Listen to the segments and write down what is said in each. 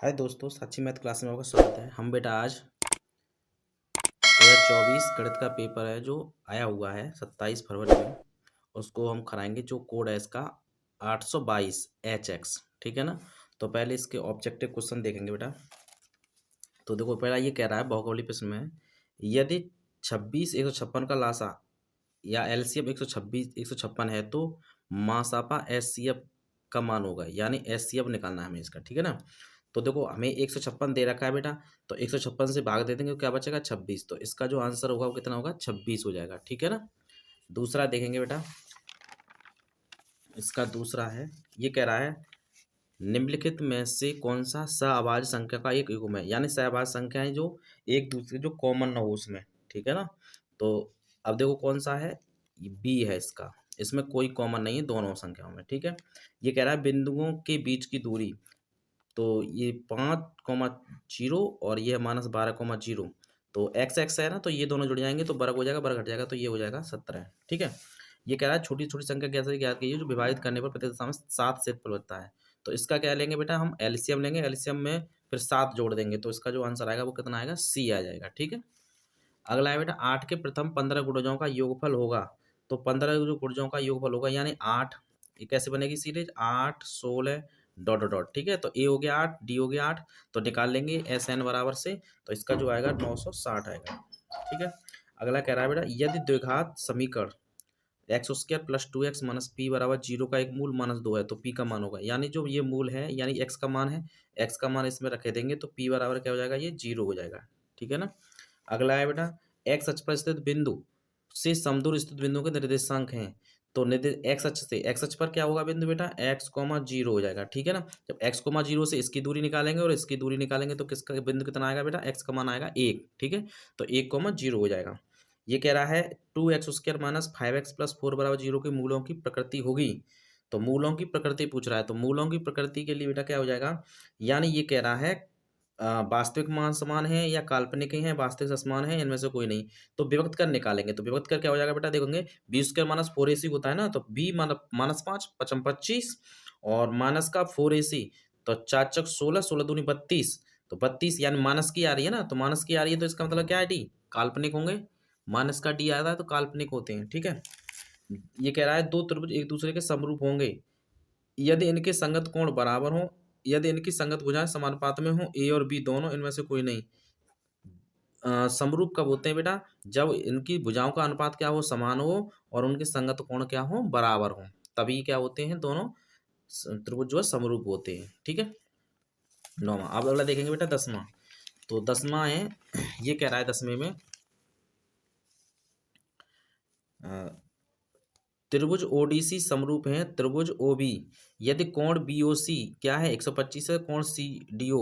हाय दोस्तों, साक्षी math class में आपका स्वागत है। हम बेटा आज 2024 गणित का पेपर है जो आया हुआ है 27 फरवरी में, उसको हम कराएंगे। जो कोड है इसका 822HX, ठीक है ना। तो पहले इसके ऑब्जेक्टिव क्वेश्चन देखेंगे बेटा। तो देखो, पहला ये कह रहा है बहुगुणित प्रश्न में, यदि 26 156 का लासा या एलसीएम 126 156 है तो मासापा एचसीएफ का मान होगा, यानी एचसीएफ निकालना है हमें इसका, ठीक है ना। तो देखो, हमें 156 दे रखा है बेटा, तो 156 से भाग दे देंगे तो क्या बचेगा 26। तो इसका जो आंसर होगा वो कितना होगा 26 हो जाएगा, ठीक है ना। दूसरा देखेंगे बेटा, इसका दूसरा है, ये कह रहा है निम्नलिखित में से कौन सा सहअभाज्य संख्या का एक युग्म है, यानी सहअभाज्य संख्या है जो एक दूसरे जो कॉमन ना हो उसमें, ठीक है ना। तो अब देखो कौन सा है, बी है इसका, इसमें कोई कॉमन नहीं है दोनों संख्याओं में, ठीक है। ये कह रहा है बिंदुओं के बीच की दूरी, तो ये 5,0 और ये है -12,0। तो एक्स एक्स है ना, तो ये दोनों जुड़ जाएंगे तो वर्ग हो जाएगा, वर्ग हट जाएगा तो ये हो जाएगा 17, ठीक है। ये कह रहा है छोटी छोटी संख्या कैसे ज्ञात कीजिए जो विभाजित करने पर प्रत्येक दशा में 7 से फल होता है। तो इसका क्या लेंगे बेटा, हम एलसीएम लेंगे, एलसीएम में फिर 7 जोड़ देंगे तो इसका जो आंसर आएगा वो कितना आएगा, सी आ जाएगा, ठीक है। अगला है बेटा 8 के प्रथम 15 गुणजों का योगफल होगा। तो 15 जो गुणजों का योगफल होगा यानी 8, ये कैसे बनेगी सीरीज, 8 16 डॉट डॉट डॉट, ठीक है। तो ए हो गया 8, डी हो गया 8, तो निकाल लेंगे एस एन बराबर से, तो इसका जो आएगा 960 आएगा, ठीक है। अगला कह रहा है बेटा यदि द्विघात समीकरण x² + 2x - p = 0 का एक मूल -2 है तो p का मान होगा, यानी जो ये मूल है यानी x का मान है, x का मान इसमें रखे देंगे तो p बराबर क्या हो जाएगा, ये 0 हो जाएगा, ठीक है ना। अगला है बेटा एक्स अक्ष पर स्थित बिंदु से समदूर स्थित बिंदु के निर्देशांक हैं। तो एक्स अक्ष से, एक्स अक्ष पर क्या होगा बिंदु बेटा, x,0 हो जाएगा, ठीक है ना। जब x,0 से इसकी दूरी निकालेंगे और इसकी दूरी निकालेंगे तो किसका बिंदु कितना आएगा बेटा, x का मान आएगा 1, ठीक है। तो 1,0 हो जाएगा। ये कह रहा है 2x² - 5x + 4 = 0 के मूलों की प्रकृति होगी। तो मूलों की प्रकृति पूछ रहा है, तो मूलों की प्रकृति के लिए बेटा क्या हो जाएगा, यानी ये कह रहा है वास्तविक मान समान है या काल्पनिक ही है, वास्तविक से समान है, इनमें से कोई नहीं। तो विभक्त कर निकालेंगे, तो विभक्त कर क्या हो जाएगा बेटा, देखोगे b² - 4ac होता है ना, तो b -5 5 25 और माइनस का 4ac, तो 4 चक 16 16 दूनी 32, तो 32 यानी माइनस की आ रही है ना, तो माइनस की आ रही है तो इसका मतलब क्या है, डी काल्पनिक होंगे। माइनस का डी आता है तो काल्पनिक होते हैं, ठीक है। ये कह रहा है दो त्रिभुज एक दूसरे के समरूप होंगे यदि इनके संगत कोण बराबर हों, यदि इनकी संगत भुजाएं समानुपात में हों, ए और बी दोनों, इनमें से कोई नहीं। समरूप कब होते हैं बेटा, जब इनकी भुजाओं का अनुपात क्या हो, समान हो और उनके संगत कोण क्या हो, बराबर हो, तभी क्या होते हैं दोनों त्रिभुज जो है समरूप होते हैं, ठीक है। 9वां, अब अगला देखेंगे बेटा 10वां। तो 10वां है, ये कह रहा है 10वें में त्रिभुज ओडीसी समरूप है त्रिभुज ओबी यदि कोण बीओसी क्या है 125 है, कोण सीडीओ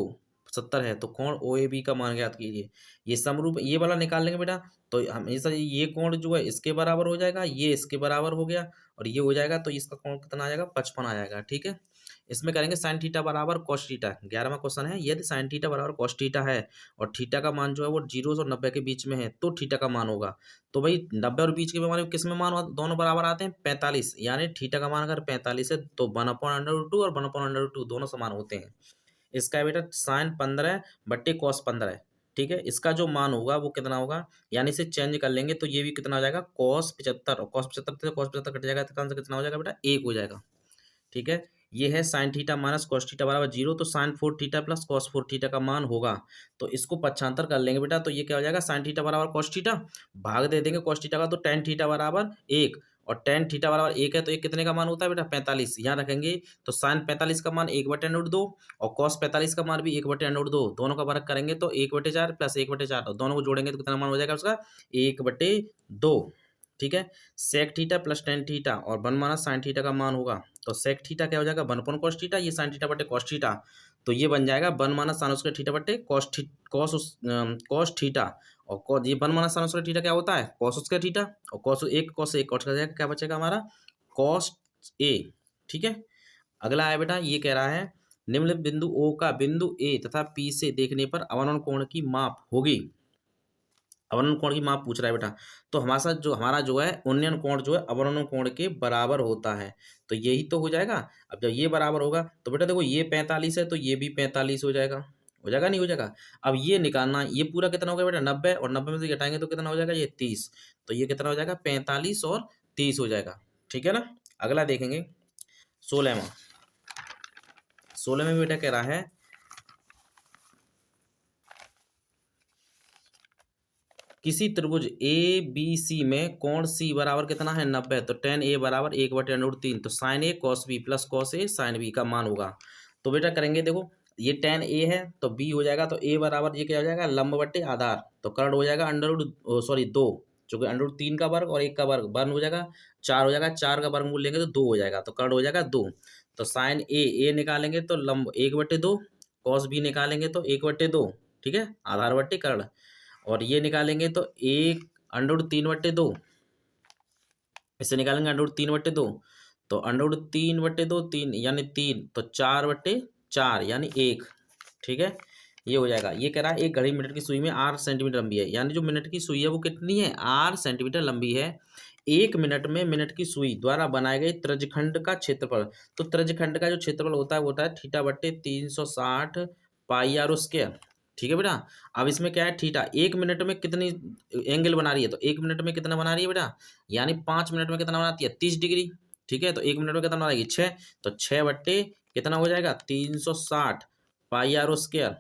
70 है, तो कोण ओएबी का मान ज्ञात कीजिए। ये समरूप, ये वाला निकाल लेंगे बेटा, तो हमेशा ये कोण जो है इसके बराबर हो जाएगा, ये इसके बराबर हो गया और ये हो जाएगा, तो इसका कोण कितना आ जाएगा, 55 आ जाएगा, ठीक है। इसमें करेंगे साइन थीटा बराबर कॉस थीटा। 11वां क्वेश्चन है, यदि साइन थीटा बराबर कॉस थीटा है और थीटा का मान जो है वो 0 और 90 के बीच में है तो थीटा का मान होगा। तो भाई 90 और बीच के मान किस में मान दोनों बराबर आते हैं, 45, यानी थीटा का मान अगर 45 है तो 1/√2 और 1/√2 दोनों समान होते हैं। इसका है बेटा साइन 15 बट्टे कॉस 15 है, ठीक है। इसका जो मान होगा वो कितना होगा, यानी इसे चेंज कर लेंगे तो ये भी कितना हो जाएगा, cos 75, और cos 75 कट जाएगा तो आंसर कितना हो जाएगा बेटा, 1 हो जाएगा, ठीक है। ये है sine theta minus cos theta बराबर 0, तो sine 4 theta plus cos 4 theta का मान होगा। तो इसको पक्षांतर कर लेंगे बेटा, तो ये क्या हो जाएगा, साइन थीटा बराबर कॉस थीटा, भाग दे देंगे कॉस थीटा का, तो टेन थीटा बराबर 1, और टेन थीटा बराबर 1 है तो एक कितने का मान होता है बेटा, 45, यहाँ रखेंगे। तो साइन 45 का मान 1/√2 और कॉस 45 का मान भी 1/√2, दोनों का वर्ग करेंगे तो 1/4 प्लस 1/4, और दोनों को जोड़ेंगे तो कितना मान हो जाएगा उसका, 1/2, ठीक है। Sec theta plus tan theta और 1 - साइन थीटा का मान होगा, तो सेक थीटा क्या हो जाएगा, 1 कॉस थीटा, ये साइन थीटा बटे कॉस थीटा, तो ये बन जाएगा 1 - साइन स्क्वायर थीटा बटे कॉस थीटा, और ये 1 - साइन स्क्वायर थीटा क्या होता है, कॉस स्क्वायर थीटा, और कॉस एक कॉस का जाएगा, क्या बचेगा हमारा, कॉस ए, ठीक है। अगला है बेटा, ये कह रहा है निम्नलिखित बिंदु ओ का बिंदु ए तथा पी से देखने पर अवनोन कोण की माप होगी। अवनन कोण की माप पूछ रहा है बेटा। तो हमारे साथ जो हमारा जो है उन्नयन कोण जो है अवनन कोण के बराबर होता है, तो यही तो हो जाएगा। अब जब ये बराबर होगा तो बेटा देखो ये 45 है तो ये भी 45 हो जाएगा नहीं हो जाएगा। अब ये निकालना, ये पूरा कितना हो गया बेटा 90, और 90 में से घटाएंगे तो कितना हो जाएगा ये 30, तो ये कितना हो जाएगा 45 और 30 हो जाएगा। ठीक है ना। अगला देखेंगे 16वां। 16 में बेटा कह रहा है किसी त्रिभुज ए बी सी में कोण सी बराबर कितना है 90, तो tan ए बराबर 1/√3, तो sin ए cos बी प्लस cos ए sin बी का मान होगा। तो बेटा करेंगे देखो, ये tan ए है तो b हो जाएगा, तो a बराबर ये क्या हो जाएगा लंब बट्टे आधार, तो कर्ण हो जाएगा दो, जो कि √3 का वर्ग और 1 का वर्ग वर्ण हो जाएगा 4 हो जाएगा, 4 का वर्गमूल लेंगे तो 2 हो जाएगा, तो कर्ण हो जाएगा 2। तो साइन ए निकालेंगे तो लंब 1/2, कॉस बी निकालेंगे तो 1/2, ठीक है, आधार बट्टे कर्ण, और ये निकालेंगे तो 1√3/2, इसे निकालेंगे √3/2, तो √3/2 3 यानी 3, तो 4/4 यानी 1। ठीक है, ये हो जाएगा। ये कह रहा है एक घड़ी मिनट की सुई में 8 सेंटीमीटर लंबी है, यानी जो मिनट की सुई है वो कितनी है 8 सेंटीमीटर लंबी है। एक मिनट में मिनट की सुई द्वारा बनाए गए त्रिज्यखंड का क्षेत्रफल, तो त्रिज्यखंड का जो क्षेत्रफल होता है वो होता है θ/360 पाई आर स्क्वायर। ठीक है बेटा। अब इसमें क्या है थीटा एक मिनट में कितनी एंगल बना रही है, तो एक मिनट में कितना बना रही है बेटा, यानी 5 मिनट में कितना बनाती है 30 डिग्री। ठीक है, तो एक मिनट में कितना बनाएगी 6, तो 6 कितना हो जाएगा 360 पाई आर स्क्वायर,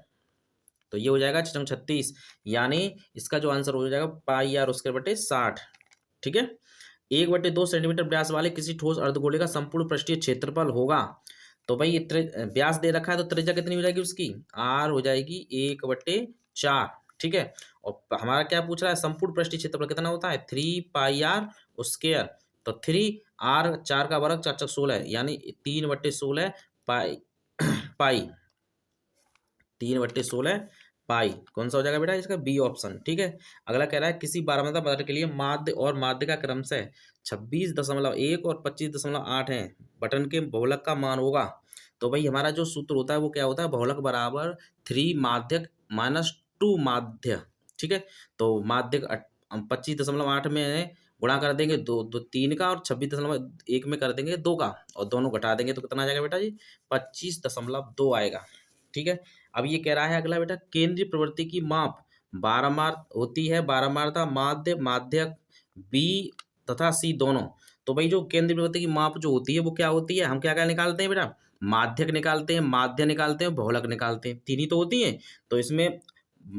तो ये हो जाएगा 36, यानी इसका जो आंसर हो जाएगा पाई आर स्क्वायर बटे 60। ठीक है, 1/2 सेंटीमीटर व्यास वाले किसी ठोस अर्धगोले का संपूर्ण पृष्ठीय क्षेत्रफल होगा। तो भाई ये व्यास दे रखा है तो त्रिज्या कितनी हो जाएगी उसकी आर हो जाएगी 1/4। ठीक है, और हमारा क्या पूछ रहा है संपूर्ण पृष्ठीय क्षेत्रफल कितना होता है 3 पाई आर स्क्वायर, तो 3 आर 4 का वर्ग 4×16 यानी 3/16 पाई पाई 3/16 पाई कौन सा हो जाएगा बेटा इसका बी ऑप्शन। ठीक है, अगला कह रहा है किसी बारहमासा पदार्थ के लिए माध्य और माध्य का क्रमशः 26.1 और 25.8 है, बटन के बहुलक का मान होगा। तो भाई हमारा जो सूत्र होता है वो क्या होता है बहुलक बराबर 3 माध्यक माइनस 2 माध्य। ठीक है, तो माध्यक 25.8 में गुणा कर देंगे दो दो 3 का, और 26.1 में कर देंगे 2 का, और दोनों घटा देंगे तो कितना आ जाएगा बेटा जी 25.2 आएगा। ठीक है, अब ये कह रहा है अगला बेटा केंद्रीय प्रवृत्ति की माप बारंबार होती है, बारंबारता माध्य माध्यक बी तथा सी दोनों। तो भाई जो केंद्रीय प्रवृत्ति की माप जो होती है वो क्या होती है, हम क्या क्या निकालते हैं बेटा माध्यक निकालते हैं, माध्य निकालते हैं, बहुलक निकालते हैं, तीन ही तो होती हैं। तो इसमें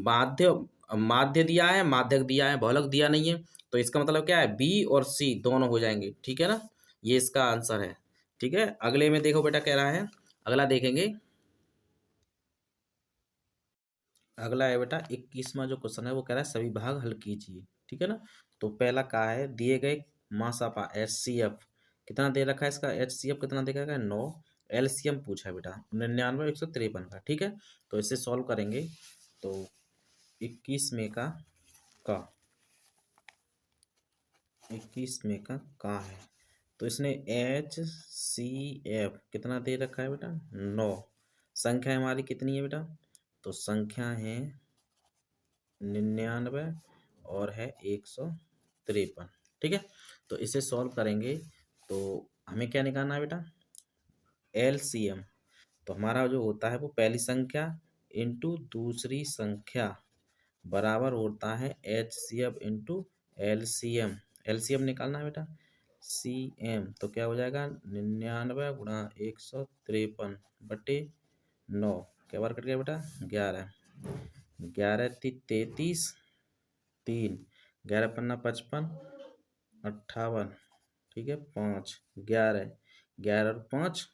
माध्य माध्य दिया है, माध्यक दिया है, बहुलक दिया नहीं है, तो इसका मतलब क्या है बी और सी दोनों हो जाएंगे। ठीक है ना, ये इसका आंसर है। ठीक है, अगले में देखो बेटा कह रहा है, अगला देखेंगे, अगला है बेटा 21वां जो क्वेश्चन है वो कह रहा है सभी भाग हल कीजिए। ठीक है ना, तो पहला कहा है दिए गए मासापा HCF कितना दे रखा है, इसका HCF कितना दे रखा है 9, LCM पूछा है बेटा 99 153 का। ठीक है, तो इसे सॉल्व करेंगे तो 21 में का 21 में का है, तो इसने HCF कितना दे रखा है बेटा 9, संख्या हमारी कितनी है बेटा, तो संख्या है 99 और है 153। ठीक है, तो इसे सॉल्व करेंगे तो हमें क्या निकालना है बेटा LCM, तो हमारा जो होता है वो पहली संख्या इंटू दूसरी संख्या बराबर होता है HCF इंटू LCM। LCM निकालना है बेटा CM, तो क्या हो जाएगा 99 गुणा 153 बटे 9, क्या बार कट गया बेटा 11, 11×3 = 33, 3 11×5 = 58। ठीक है, 5 11 11 और 5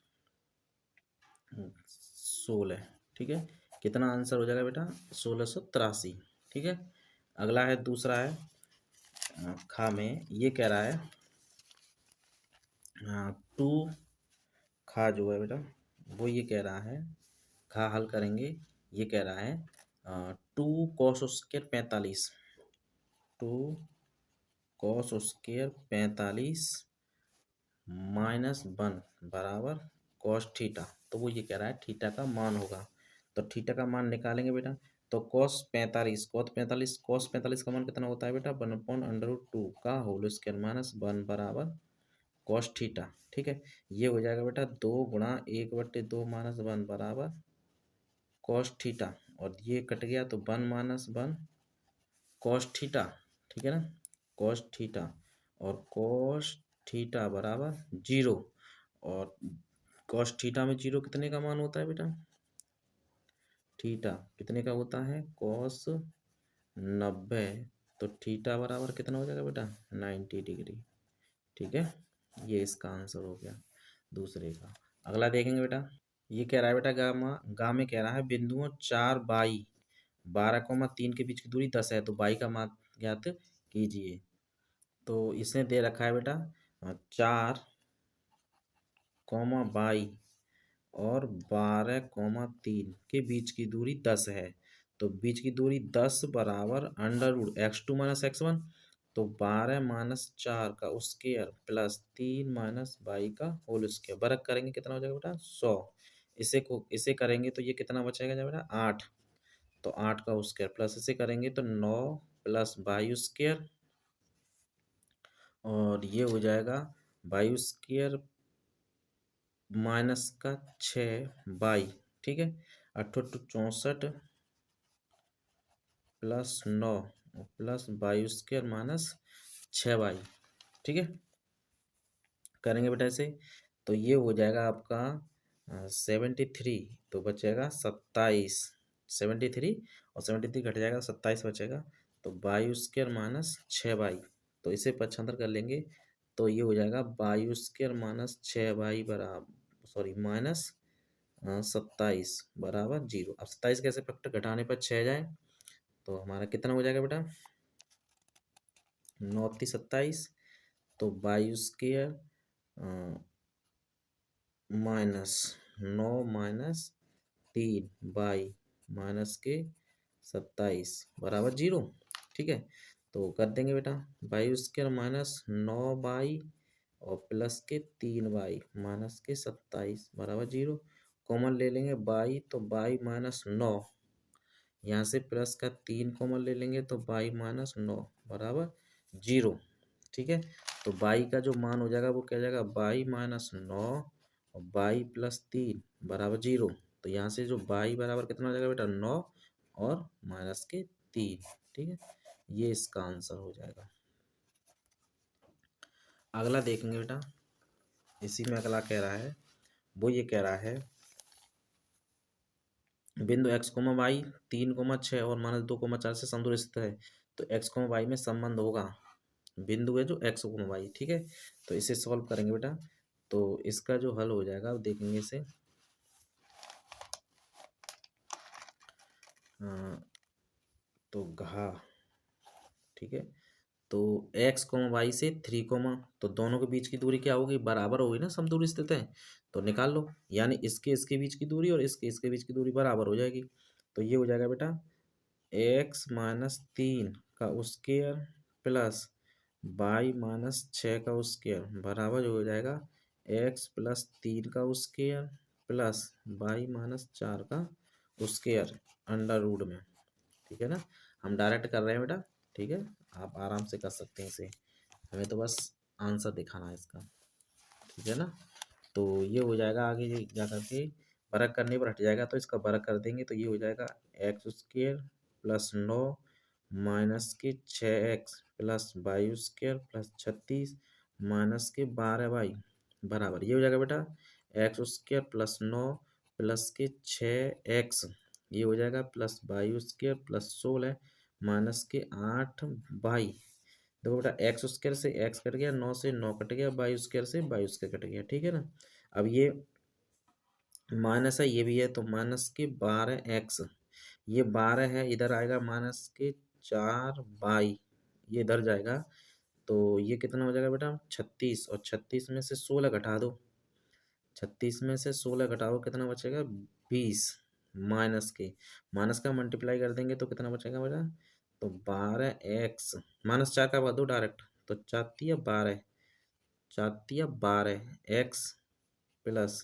16। ठीक है, कितना आंसर हो जाएगा बेटा 1683। ठीक है, अगला है दूसरा है खा में, ये कह रहा है 2 खा जो है बेटा वो ये कह रहा है खा हल करेंगे, ये कह रहा है 2 cos स्क्वायर 45, 2 cos स्क्वायर 45 -1 बराबर cos थीटा, तो वो ये कह रहा है थीटा का मान होगा। तो थीटा का मान निकालेंगे बेटा, तो cos 45 का मान कितना होता है बेटा 1/√2 का होल स्क्वायर माइनस 1 बराबर cos थीटा। ठीक है, ये हो जाएगा बेटा 2 × 1/2 माइनस 1 बराबर cos थीटा, और ये कट गया तो 1 माइनस 1 cos थीटा। ठीक है ना, cos थीटा, और cos थीटा बराबर 0। और cos थीटा में 0 कितने का मान होता है बेटा, थीटा कितने का होता है cos 90। तो थीटा बराबर कितना हो जाएगा बेटा 90 डिग्री। ठीक है, ये इसका आंसर हो गया दूसरे का। अगला देखेंगे बेटा, ये कह रहा है बेटा गा में कह रहा है बिंदुओं 4 बाई 12,3 के बीच की दूरी 10 है, तो बाई का मान ज्ञात कीजिए। तो इसने दे रखा है बेटा 4 बाई और 12,3 के बीच की दूरी 10 है। तो बीच की दूरी 10 बराबर √x2 माइनस x1, तो 12 माइनस 4 का स्क्वायर प्लस 3 माइनस बाई का होल स्क्वायर। वर्ग करेंगे कितना हो जाएगा बेटा 100। इसे करेंगे तो ये कितना बचेगा बेटा 8, तो 8 का स्क्वायर, प्लस इसे करेंगे तो 9 प्लस बाई स्क्वायर, और ये हो जाएगा बाई स्क्वायर माइनस का 6 बाई। ठीक है, 8 64 plus 9 plus by square minus 6 by. ठीक है, करेंगे बेटा ऐसे, तो ये हो जाएगा आपका 73, तो बचेगा 27। 73 और 73 घट जाएगा, 27 बचेगा, तो बाई स्क्वायर माइनस 6 बाई। तो इसे पक्षांतर कर लेंगे तो ये हो जाएगा बाई स्क्वायर माइनस 6 बाई बराबर माइनस 27 बराबर 0। अब 27 कैसे फैक्टर घटाने पर 6 जाए, तो हमारा कितना हो जाएगा बेटा 9 × 27, तो by square minus 9 minus 3 by minus के 27 बराबर 0। ठीक है, तो कर देंगे बेटा बाई स्क्वायर माइनस 9 बाई और प्लस के 3 बाई माइनस के 27 बराबर 0। कॉमन ले लेंगे बाई, तो बाई माइनस 9, यहाँ से प्लस का 3 कॉमन ले लेंगे तो बाई माइनस 9 बराबर 0। ठीक है, तो बाई का जो मान हो जाएगा वो क्या जाएगा बाई माइनस 9 और बाई प्लस 3 बराबर 0। तो यहाँ से जो बाई बराबर कितना हो जाएगा बेटा 9 और माइनस के 3। ठीक है, ये इसका आंसर हो जाएगा। अगला देखेंगे बेटा, इसी में अगला कह रहा है, वो ये कह रहा है बिंदु x, y 3, 6 और -2, 4 से समदूर स्थित है, तो x, y में संबंध होगा। बिंदु है जो x, y। ठीक है, तो इसे सॉल्व करेंगे बेटा, तो इसका जो हल हो जाएगा अब देखेंगे इसे। तो घा, ठीक है, तो x, y से 3, तो दोनों के बीच की दूरी क्या होगी बराबर होगी ना, समदूर स्थित है, तो निकाल लो। यानी इसके बीच की दूरी और इसके बीच की दूरी बराबर हो जाएगी। तो ये हो जाएगा बेटा x माइनस 3 का स्क्वायर प्लस बाई माइनस 6 का स्क्वायर बराबर हो जाएगा x प्लस 3 का स्क्वायर प्लस बाई माइनस 4 का स्क्वायर √ में। ठीक है ना, हम डायरेक्ट कर रहे हैं बेटा। ठीक है, आप आराम से कर सकते हैं इसे, हमें तो बस आंसर दिखाना है इसका। ठीक है ना, तो ये हो जाएगा आगे जा करके वर्ग करने पर हट जाएगा, तो इसका वर्ग कर देंगे तो ये हो जाएगा x स्क्वायर प्लस 9 माइनस के 6x plus by square plus 36 minus के 12 बाई बराबर, ये हो जाएगा बेटा x स्क्वायर प्लस 9 प्लस के 6x, ये हो जाएगा plus by square plus 16 minus के 8 बाई। देखो बेटा एक्स स्क्वायर से एक्स कट गया, 9 से 9 कट गया, बाई स्क्वायर से बाई स्क्वायर कट गया। ठीक है ना, अब ये माइनस है, ये भी है, तो माइनस के 12x, ये 12 है, इधर आएगा माइनस के 4 बाई, ये इधर जाएगा, तो ये कितना हो जाएगा बेटा 36, और 36 में से 16 घटा दो, 36 में से 16 घटाओ कितना बचेगा 20, माइनस का मल्टीप्लाई कर देंगे तो कितना बचेगा बेटा, तो 12x -4 का बदो डायरेक्ट, तो 4 × 12x प्लस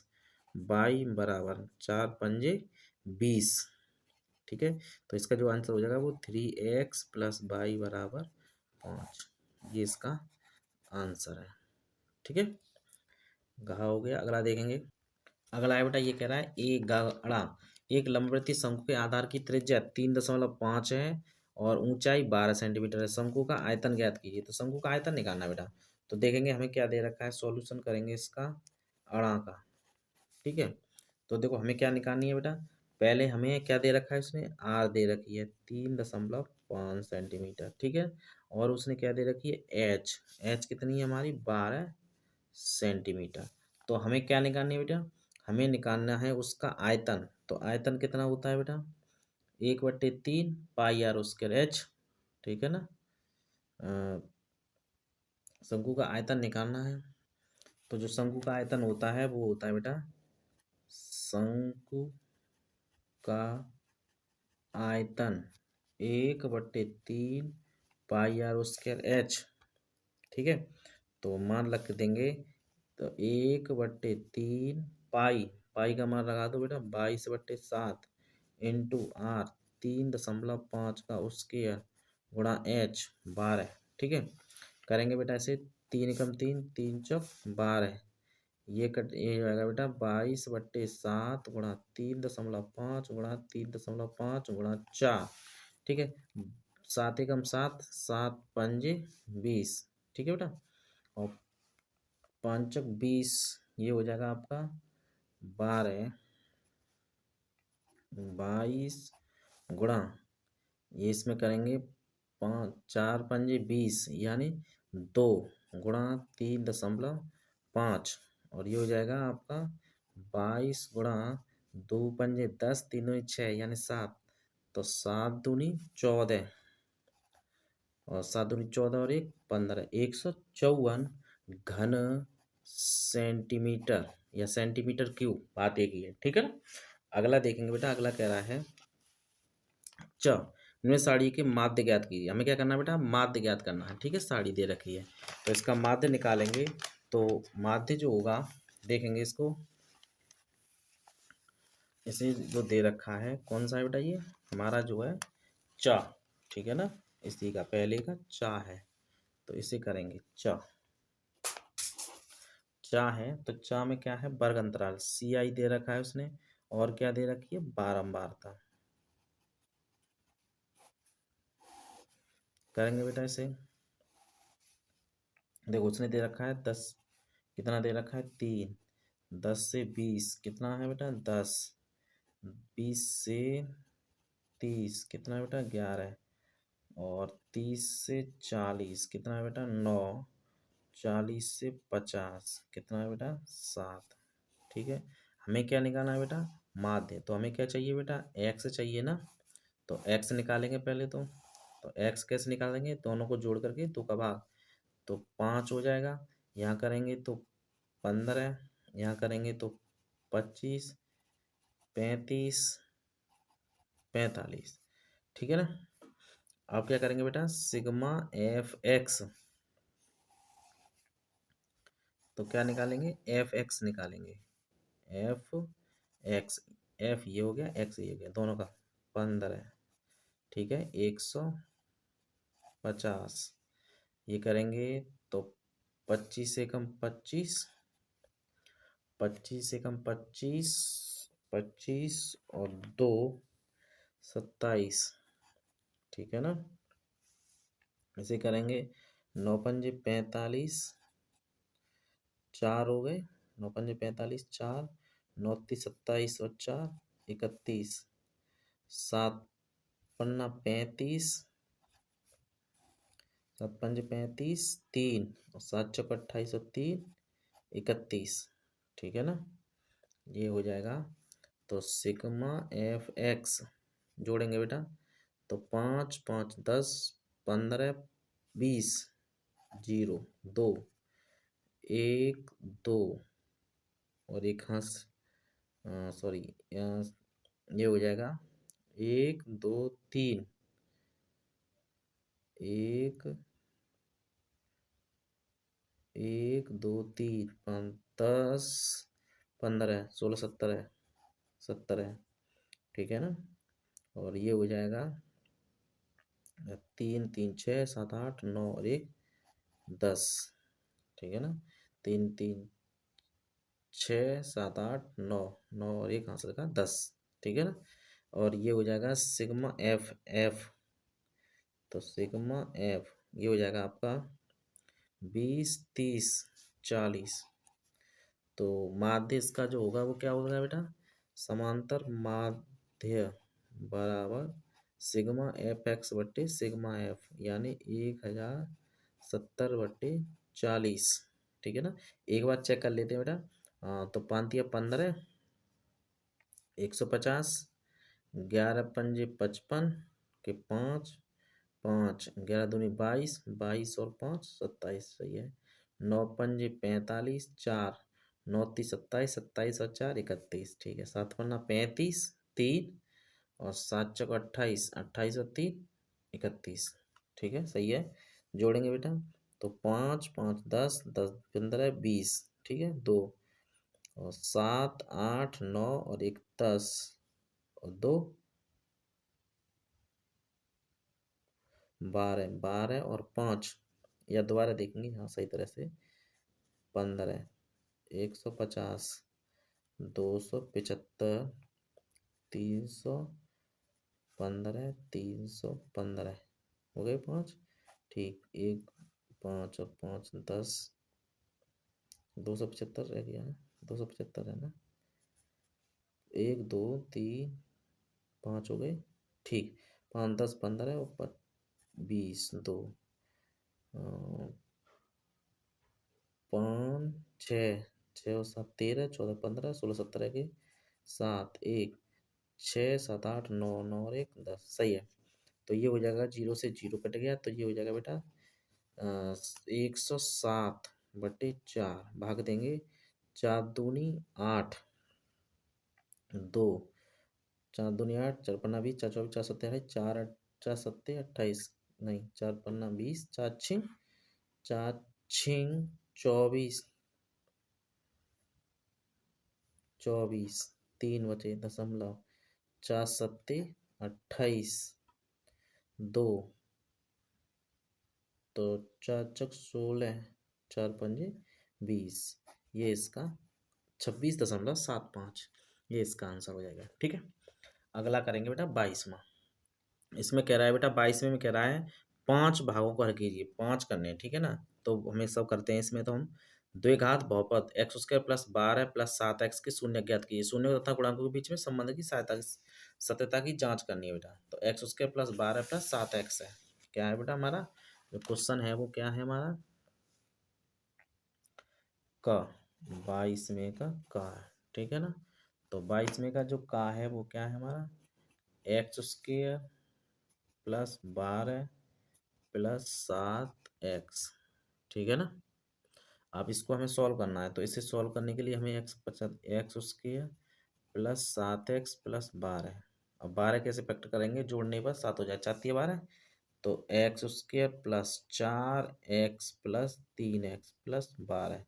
बाई बराबर 4 × 5 = 20। ठीक है। तो इसका जो आंसर हो जाएगा वो 3x प्लस वाई बराबर 5, ये इसका आंसर है। ठीक है, घा हो गया। अगला देखेंगे। अगला है बेटा, ये कह रहा है एक गाढ़ा एक लंबवृत्तीय शंकु के आधार की त्रिज्या 3.5 है और ऊंचाई 12 सेंटीमीटर है। शंकु का आयतन ज्ञात कीजिए। तो शंकु का आयतन निकालना है बेटा। तो देखेंगे हमें क्या दे रखा है, सॉल्यूशन करेंगे इसका अड़ा का। ठीक है, तो देखो हमें क्या निकालनी है बेटा। पहले हमें क्या दे रखा है, उसने आर दे रखी है 3.5 सेंटीमीटर। ठीक है, और उसने क्या दे रखी है एच। एच कितनी है हमारी, 12 सेंटीमीटर। तो हमें क्या निकालनी है बेटा, हमें निकालना है उसका आयतन। तो आयतन कितना होता है बेटा, 1/3 पाई आर स्क्वायर एच। ठीक है ना, शंकु का आयतन निकालना है। तो जो शंकु का आयतन होता है वो होता है बेटा, शंकु का आयतन 1/3 पाई आर स्क्वायर एच। ठीक है, तो मान रख देंगे। तो 1/3 पाई, पाई का मान लगा दो बेटा 22/7 इंटू आर 3.5 का स्क्वायर गुणा एच 12। ठीक है, करेंगे बेटा ऐसे, 3 × 3 3 चौक 12, ये हो जाएगा बेटा 22/7 गुणा 3.5 गुणा 3.5 गुणा 4। ठीक है, 7 एकम 7, 7 × 5 = 20। ठीक है बेटा, और 5 × 20, ये हो जाएगा आपका 12, 22 गुणा, ये इसमें करेंगे 5, 4 × 5 = 20 यानी 2 गुणा 3.5, और ये हो जाएगा आपका 22 गुणा 2 × 5 = 10, 3 × 6 यानी 7। तो 7×2 = 14, और 7×2 = 14 और 1 15, 154 घन सेंटीमीटर या सेंटीमीटर क्यूब, बात एक ही है। ठीक है ना। अगला देखेंगे बेटा। अगला कह रहा है च निम्न साड़ी के माध्य ज्ञात कीजिए। हमें क्या करना है बेटा, माध्य ज्ञात करना है। ठीक है, साड़ी दे रखी है तो इसका माध्य निकालेंगे। तो माध्य जो होगा, देखेंगे इसको, इसे जो दे रखा है कौन सा है बेटा, ये हमारा जो है चा। ठीक है ना, इसी का पहले का चा है, तो इसे करेंगे चा। चा है तो चा में क्या है, वर्ग अंतराल सी आई दे रखा है उसने, और क्या दे रखी है, बारंबारता। करेंगे बेटा इसे। देखो उसने दे रखा है 10, कितना दे रखा है 3, 10 से 20 कितना है बेटा 10, 20 से 30 कितना है बेटा 11, और 30 से 40 कितना है बेटा 9, 40 से 50 कितना है बेटा 7। ठीक है, हमें क्या निकालना है बेटा, माध्य। तो हमें क्या चाहिए बेटा, एक्स चाहिए ना। तो एक्स निकालेंगे पहले। तो एक्स कैसे निकालेंगे, दोनों को जोड़ करके 2 का भाग, तो 5 हो जाएगा। यहाँ करेंगे तो 15, यहाँ करेंगे तो 25, 35, 45। ठीक है ना। अब क्या करेंगे बेटा, सिग्मा एफ एक्स। तो क्या निकालेंगे, एफ एक्स निकालेंगे, एफ एक्स। एफ ये हो गया, एक्स ये हो गया, दोनों का 15। ठीक है, 150। ये करेंगे तो 25 से कम 25, 25 से कम 25, 25 और 2 27। ठीक है ना, इसे करेंगे 9×5 = 45, 4 हो गए, 9×5 = 45, 4, 9×3 = 27 और 4 = 31, 7×5 = 35, 7×5 = 3 और 7×4 = 28 और 3 = 31। ठीक है ना, ये हो जाएगा। तो सिग्मा एफ एक्स जोड़ेंगे बेटा। तो 5, 5 10, 15, 20, 0 2, 1 2 और एक हाथ, सॉरी, ये हो जाएगा 1 2 3, 1 1 2 3 10 15 16 17 है, 70 है। ठीक है ना, और ये हो जाएगा 3 3 6 7 8 9 और 1 10। ठीक है ना, 3 3 6 7 8 9, 9 और 1 कहाँ से लगा 10। ठीक है ना, और ये हो जाएगा सिग्मा एफ एफ। तो सिग्मा एफ ये हो जाएगा आपका 20 30 40। तो माध्य इसका जो होगा वो क्या होगा बेटा, समांतर माध्य बराबर सिग्मा एफ एक्स बट्टे सिग्मा एफ, यानी 1070/40। ठीक है ना, एक बार चेक कर लेते हैं बेटा। तो 5 × 15 150, 11 × 5 = 55 के 5 5 11 दूनी 22, 22 और 5 27, सही है। 9 × 5 = 45, 4 9 × 3 = 27, 27 और 4 = 31। ठीक है, 7 × 5 = 35 3 और 7 × 4 = 28, 28 और 3 = 31। ठीक है, सही है। जोड़ेंगे बेटा, तो 5 5 10 10 15 20। ठीक है, 2 और 7 8 9 और 1 10 और 2 12 12 और 5, या दोबारा देखेंगे हाँ सही तरह से। 15 150 275 315 315 हो गए 5। ठीक, 1 5 और 5 10 275 रह गया है, 275 है ना, 1 2 3 5 हो गए। ठीक, 5 10 15 और 20 2 5 6 6 और 7 13 14 15 16 17 के 7 1 6 7 8 9 9 और 1 10, सही है। तो ये हो जाएगा, 0 से 0 कट गया, तो ये हो जाएगा बेटा 107/4 भाग देंगे। 4 दूनी 8 2 4 दूनी 8 4 पन्ना 20 4 24 4 सत्ते 28 4 4 सत्ते 28, नहीं 4 पन्ना 20 4 छिंग 24 24 3 बचे दशमलव, 4 सत्ते 28 2, तो 4 चक 16 4 पंजे 20, ये इसका 26.75 ये इसका आंसर हो जाएगा। ठीक है, अगला करेंगे बेटा 22वां। इसमें कह रहा है बेटा 22वें में कह रहा है 5 भागों को हल कीजिए, 5 करने हैं। ठीक है ना, तो हमें सब करते हैं इसमें। तो हम द्विघात बहुपद x² + 12 + 7x के शून्य ज्ञात कीजिए। शून्य तथा गुणांकों के बीच में संबंध की सत्यता की जांच करनी है बेटा। तो x² + 12 + 7x है, क्या है बेटा हमारा जो क्वेश्चन है वो क्या है हमारा, का 22वें का है। ठीक है ना, तो 22वें का जो का है वो क्या है हमारा, x² + 12 + 7x। ठीक है ना, अब इसको हमें सॉल्व करना है, तो इसे सॉल्व करने के लिए हमें x² + 7x + 12। अब 12 कैसे फैक्टर करेंगे, जोड़ने पर 7 हो जाए, 4 × 12, तो x² + 4x + 3x + 12।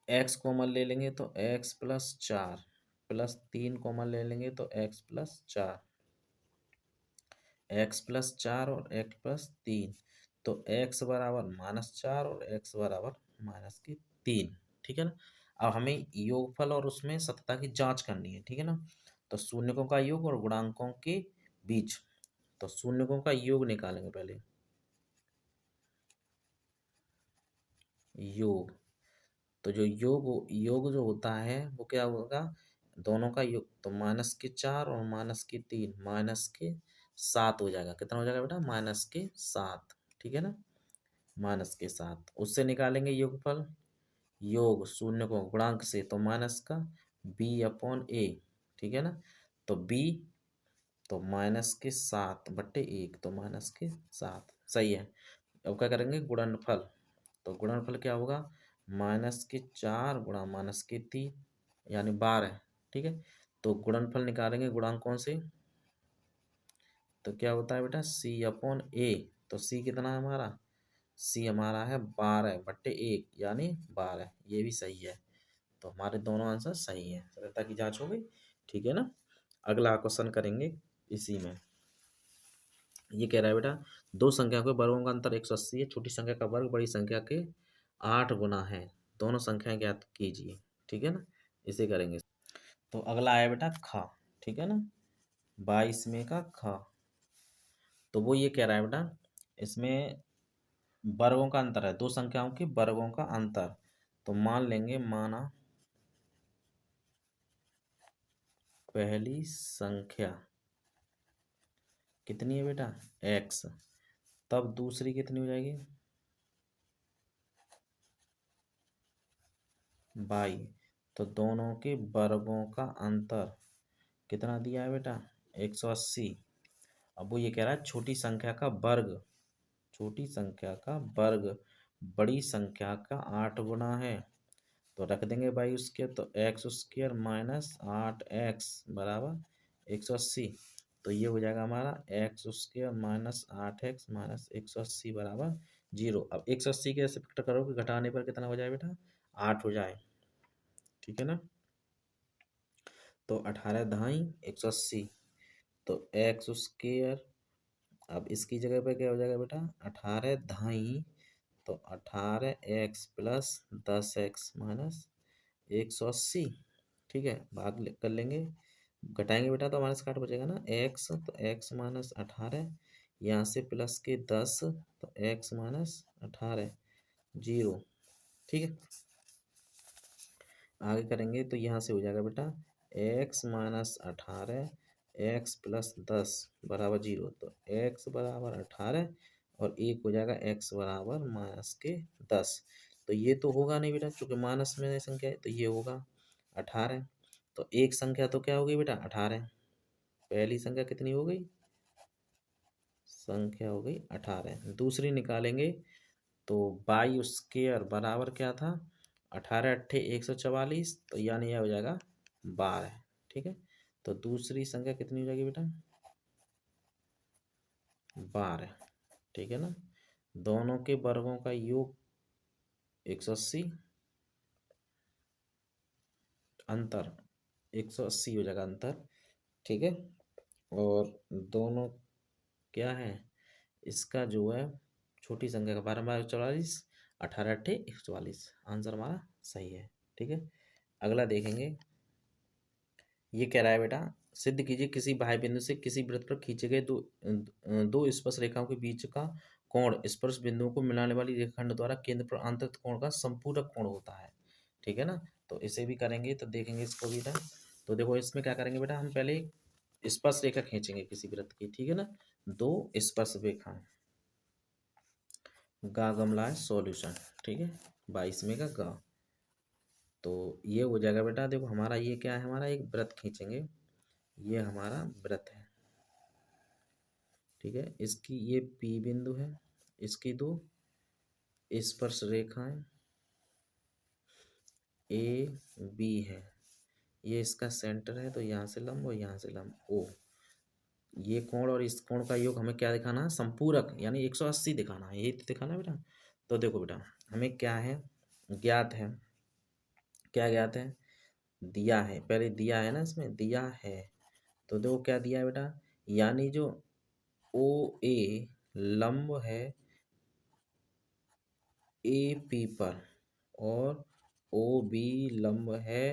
x common ले लेंगे तो x + 4 + 3 कॉमन ले लेंगे तो x + 4, x + 4 और x + 3, तो x बराबर -4 और x बराबर -3। ठीक है ना, अब हमें योगफल और उसमें सत्यता की जांच करनी है। ठीक है ना, तो शून्यकों का योग और गुणांकों के बीच, तो शून्यकों का योग निकालेंगे पहले, योग। तो जो योग जो होता है वो क्या होगा, दोनों का योग, तो -4 और -3 -7 हो जाएगा। कितना हो जाएगा बेटा, -7। ठीक है ना, -7 उससे निकालेंगे योगफल, योग शून्य को गुणांक से, तो माइनस का b/a। ठीक है ना, तो b तो -7/1, तो -7, सही है। अब क्या करेंगे, गुणनफल, तो गुणनफल क्या होगा, -4 गुणा -3 यानी 12। ठीक है, तो गुणनफल निकालेंगे गुणांकों से, तो क्या होता है बेटा c/a। तो c कितना है हमारा, c हमारा है 12/1 यानी 12, ये भी सही है। तो हमारे दोनों आंसर सही है, सत्यता की जांच हो गई। ठीक है ना, अगला क्वेश्चन करेंगे इसी में ये कह रहा है बेटा, दो संख्या के वर्गों का अंतर 180 है, छोटी संख्या का वर्ग बड़ी संख्या के 8 गुना है, दोनों संख्याएं ज्ञात कीजिए। ठीक है ना, इसे करेंगे। तो अगला आया बेटा ख, ठीक है ना, 22 में का ख। तो वो ये कह रहा है बेटा, इसमें वर्गों का अंतर है, दो संख्याओं के वर्गों का अंतर। तो मान लेंगे, माना पहली संख्या कितनी है बेटा, x, तब दूसरी कितनी हो जाएगी, y। तो दोनों के वर्गों का अंतर कितना दिया है बेटा, 180। अब वो ये कह रहा है छोटी संख्या का वर्ग, छोटी संख्या का वर्ग बड़ी संख्या का 8 गुना है। तो रख देंगे भाई उसके, तो एक्स स्क्र माइनस 8x बराबर 180। तो ये हो जाएगा हमारा x square minus 8x minus 180 बराबर 0। अब 180 के ऐसे फैक्टर करोगे, घटाने पर कितना हो जाए बेटा, 8 हो जाए। ठीक है ना, तो 18 दहाई 180, तो एक्स स्क्र, अब इसकी जगह पे क्या हो जाएगा बेटा, 18 दहाई, तो 18x प्लस 10x माइनस 180। ठीक है, कर लेंगे, घटाएंगे बेटा तो हमारे काट बचेगा ना x, तो x माइनस 18, यहाँ से प्लस के 10, तो x माइनस 18 0। ठीक है, आगे करेंगे तो यहाँ से हो जाएगा बेटा x माइनस 18 x प्लस 10 बराबर 0। तो x बराबर 18 और एक हो जाएगा x बराबर माइनस के 10। तो ये तो होगा नहीं बेटा, चूंकि माइनस में संख्या है तो ये होगा 18। तो एक संख्या तो क्या हो गई बेटा, 18। पहली संख्या कितनी हो गई, संख्या हो गई 18। दूसरी निकालेंगे तो बाई स्क्वायर बराबर क्या था, 18 अट्ठे 144, तो यानी यह हो जाएगा 12। ठीक है, तो दूसरी संख्या कितनी हो जाएगी बेटा, 12। ठीक है ना, दोनों के वर्गों का योग 180, अंतर 180 हो जाएगा अंतर। ठीक है, और दोनों क्या है, इसका जो है छोटी संख्या का 12 12 44, 18 अट्ठे 144, आंसर हमारा सही है। ठीक है, अगला देखेंगे, ये कह रहा है बेटा, सिद्ध कीजिए किसी बाह्य बिंदु से किसी वृत्त पर खींचे गए दो स्पर्श रेखाओं के बीच का कोण स्पर्श बिंदुओं को मिलाने वाली रेखाखंड द्वारा केंद्र पर आंतरिक कोण का संपूरक कोण होता है। ठीक है ना, तो इसे भी करेंगे, तो देखेंगे इसको भी बेटा। तो देखो इसमें क्या करेंगे बेटा, हम पहले स्पर्श रेखा खींचेंगे किसी वृत्त की। ठीक है ना, दो स्पर्श रेखा, गा गमला है सॉल्यूशन। ठीक है, 22 में का गा। तो ये हो जाएगा बेटा, देखो हमारा ये क्या है, हमारा एक वृत्त खींचेंगे, ये हमारा वृत्त है। ठीक है, इसकी ये P बिंदु है, इसकी दो स्पर्श रेखाएं A B है, ये इसका सेंटर है, तो यहाँ से लंब और यहाँ से लंब O। ये कोण और इस कोण का योग हमें क्या दिखाना है, संपूरक, यानी 180 दिखाना है, यही तो दिखाना है बेटा। तो देखो बेटा, हमें क्या है, ज्ञात है, क्या ज्ञात है, दिया है, पहले दिया है ना, इसमें दिया है। तो देखो क्या दिया है बेटा, यानी जो ओ ए लंब है ए पी पर, और ओ बी लंब है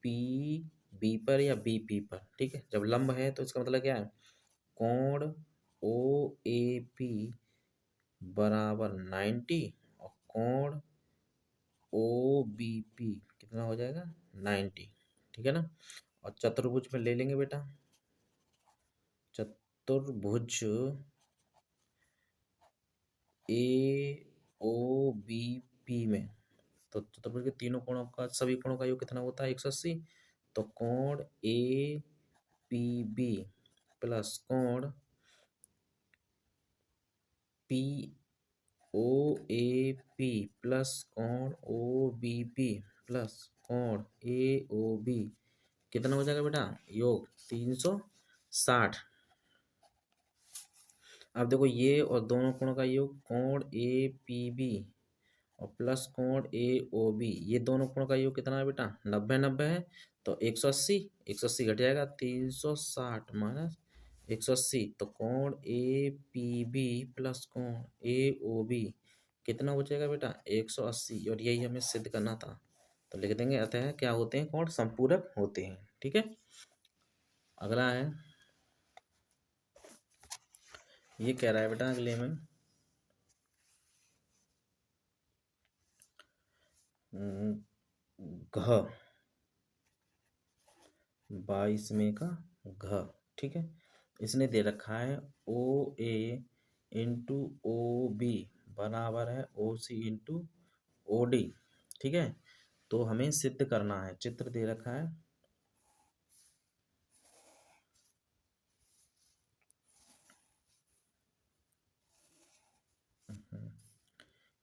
पी बी पर या बी पी पर। ठीक है, जब लंब है तो इसका मतलब क्या है, कोण ओ ए पी बराबर 90, और कोण ओ बी पी कितना हो जाएगा, 90। ठीक है ना, और चतुर्भुज में ले लेंगे बेटा, चतुर्भुज ए ओ बी पी में, तो चतुर्भुज के तीनों कोणों का, सभी कोणों का योग कितना होता है, 180। तो कोण ए पी बी प्लस कोण P O A P plus कोण ओ बी पी प्लस कोण ए ओ बी कितना हो जाएगा बेटा, योग 360। अब देखो ये और दोनों कोणों का योग कोण ए पी बी और प्लस कोण ए ओ बी, ये दोनों कोणों का योग कितना है बेटा, 90 90 है। तो 180 180 घट जाएगा, 360 माइनस 180। तो कोण ए पी बी प्लस कोण ए ओ बी कितना बचेगा बेटा? 180। और यही हमें सिद्ध करना था। तो लिख देंगे अतः क्या होते हैं? कोण संपूरक होते हैं। ठीक है। अगला है, ये कह रहा है बेटा अगले में घ 22 में का घ। ठीक है। इसने दे रखा है ओ ए इंटू ओ बी बराबर है ओ सी इंटू ओ डी। ठीक है। तो हमें सिद्ध करना है। चित्र दे रखा है,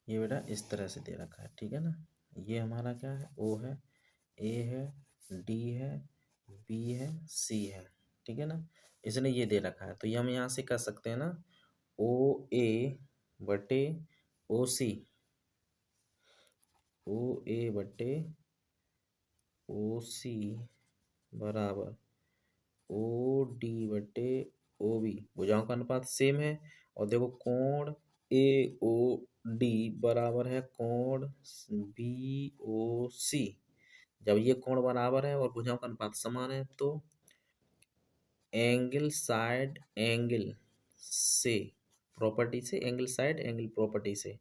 ये बेटा इस तरह से दे रखा है। ठीक है ना। ये हमारा क्या है? ओ है, ए है, डी है, बी है, सी है। ठीक है ना। इसने ये दे रखा है तो ये हम यहाँ से कर सकते हैं ना, ओ ए बटे ओ सी, ओ ए बटे ओ सी बराबर ओ डी बटे ओ बी। भुजाओं का अनुपात सेम है। और देखो कोण ए ओ डी बराबर है कोण बी ओ सी। जब ये कोण बराबर है और भुजाओं का अनुपात समान है तो एंगल साइड एंगल से प्रॉपर्टी से, एंगल साइड एंगल प्रॉपर्टी से,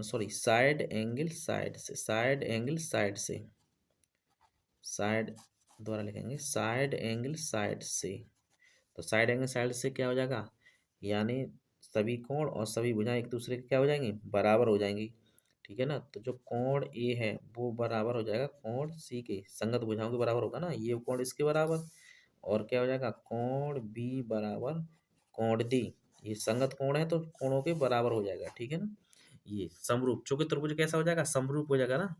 सॉरी साइड एंगल साइड से, साइड एंगल साइड से, साइड द्वारा लिखेंगे साइड एंगल साइड से। तो साइड एंगल साइड से क्या हो जाएगा? यानी सभी कोण और सभी भुजाएं एक दूसरे के क्या हो जाएंगी? बराबर हो जाएंगी। ठीक है ना। तो जो कोण ए है वो बराबर हो जाएगा कोण सी के, संगत भुजाओं के बराबर होगा ना, ये कोण इसके बराबर। और क्या हो जाएगा? कोण बी बराबर कोण डी। ये संगत कोण है तो कोणों के बराबर हो जाएगा। ठीक है ना। ये समरूप, चूंकि त्रिभुज कैसा हो जाएगा? समरूप हो जाएगा ना।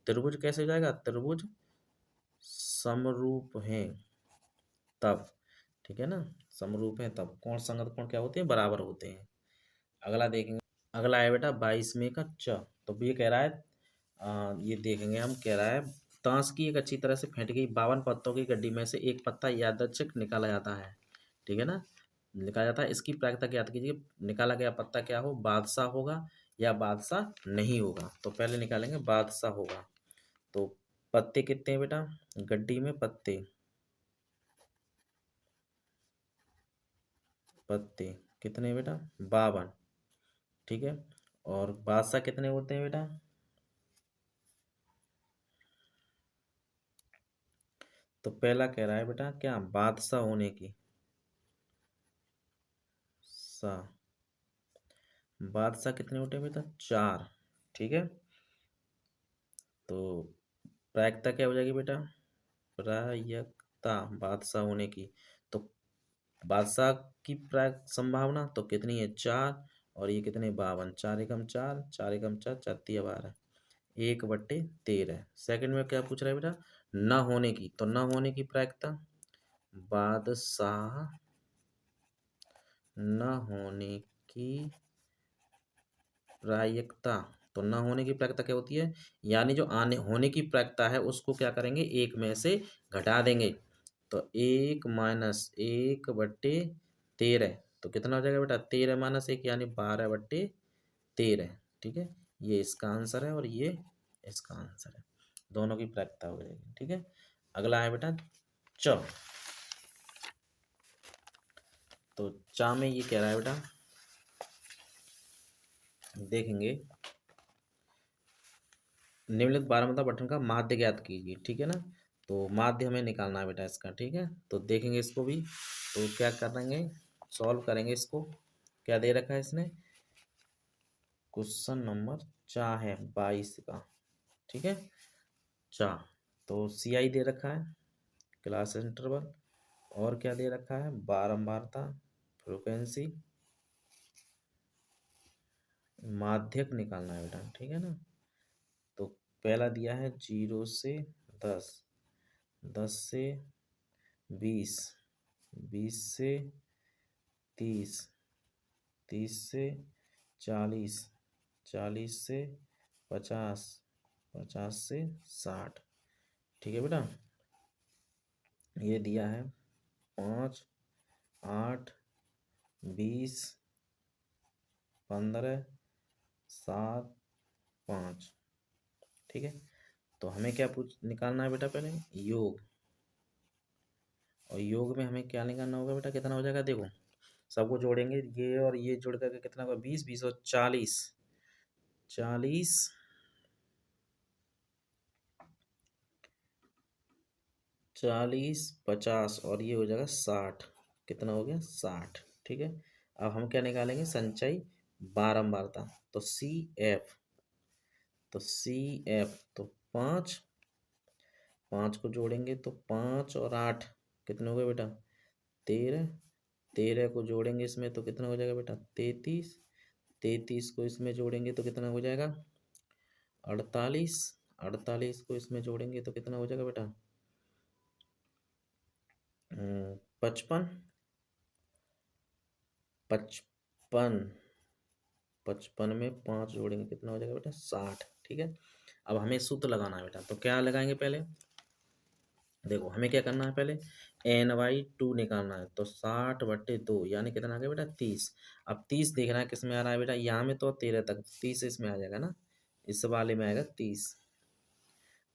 त्रिभुज कैसे हो जाएगा? त्रिभुज समरूप है तब। ठीक है ना। समरूप है तब कोण संगत कोण क्या होते हैं? बराबर होते हैं। अगला देखेंगे। अगला है बेटा 22 में का च। तो ये कह रहा है ये देखेंगे हम। कह रहा है ताश की एक अच्छी तरह से फेंट गई 52 पत्तों की गड्डी में से एक पत्ता यादृच्छिक निकाला जाता है। ठीक है ना। निकाला जाता है, इसकी प्रायिकता ज्ञात कीजिए। निकाला गया पत्ता क्या हो? बादशाह होगा या बादशाह नहीं होगा। तो पहले निकालेंगे बादशाह होगा। तो पत्ते कितने हैं बेटा गड्डी में? पत्ते पत्ते कितने हैं बेटा? 52। ठीक है। और बादशाह कितने होते हैं बेटा? तो पहला कह रहा है बेटा क्या? बादशाह होने की सा। बादशाह कितने होते हैं बेटा? 4। ठीक है। तो प्रायिकता क्या हो जाएगी बेटा? प्रायिकता बादशाह होने की। तो बादशाह की प्राय संभावना तो कितनी है? 4। और ये कितने? 52। 4 एकम 4, 4 एकम 4, 4 तिया 12, 1/13। सेकंड में क्या पूछ रहा है बेटा? न होने की। तो न होने की प्रायिकता बादशाह न होने की प्रायिकता। तो न होने की प्रायिकता क्या होती है? यानी जो आने होने की प्रायिकता है उसको क्या करेंगे? एक में से घटा देंगे। तो 1-1/13। तो कितना हो जाएगा बेटा? 13-1 यानी 12/13। ठीक है। ये इसका आंसर है और ये इसका आंसर है। दोनों की प्रायिकता हो जाएगी। ठीक है। अगला है बेटा च। तो चा में ये कह रहा है बेटा, देखेंगे निम्नलिखित बारहमासा बटन का माध्य ज्ञात कीजिए। ठीक है ना। तो माध्य हमें निकालना है बेटा इसका। ठीक है। तो देखेंगे इसको भी। तो क्या करेंगे? सॉल्व करेंगे इसको। क्या दे रखा है इसने? क्वेश्चन नंबर 4 है 22 का। ठीक है। 4। तो CI दे रखा है, क्लास इंटरवल। और क्या दे रखा है? बारंबारता, फ्रिक्वेंसी, माध्यक निकालना है बेटा। ठीक है ना। तो पहला दिया है 0 से 10, 10 से 20, 20 से 30, 30 से 40, 40 से 50, 50 से 60। ठीक है बेटा। ये दिया है 5, 8, 20, 15, 7, 5। ठीक है, तो हमें क्या पूछ निकालना है बेटा, पहले योग। और योग में हमें क्या निकालना होगा बेटा, कितना हो जाएगा, देखो सबको जोड़ेंगे, ये और ये जोड़ करके कितना होगा, 20, 20 और 40, 40, 40, 50 और ये हो जाएगा 60। कितना हो गया, 60। ठीक है, अब हम क्या निकालेंगे, संचयी बारंबारता। तो सी एफ, तो 5, 5 को जोड़ेंगे तो 5 और 8 कितने हो गए बेटा, 13, 13 को जोड़ेंगे इसमें तो कितना हो जाएगा बेटा, 33, 33 को इसमें जोड़ेंगे तो कितना हो जाएगा, 48, 48 को इसमें जोड़ेंगे तो कितना हो जाएगा बेटा, 55, 55, 55 में 5 जोड़ेंगे कितना हो जाएगा बेटा, 60। ठीक है, अब हमें सूत्र लगाना है बेटा, तो क्या लगाएंगे पहले, देखो हमें क्या करना है, पहले n/2 निकालना है। तो 60/2 यानी कितना आ गया बेटा, 30। अब 30 देखना है किस में आ रहा है बेटा, यहाँ में तो 13 तक, 30 इसमें आ जाएगा ना, इस वाले में आएगा 30।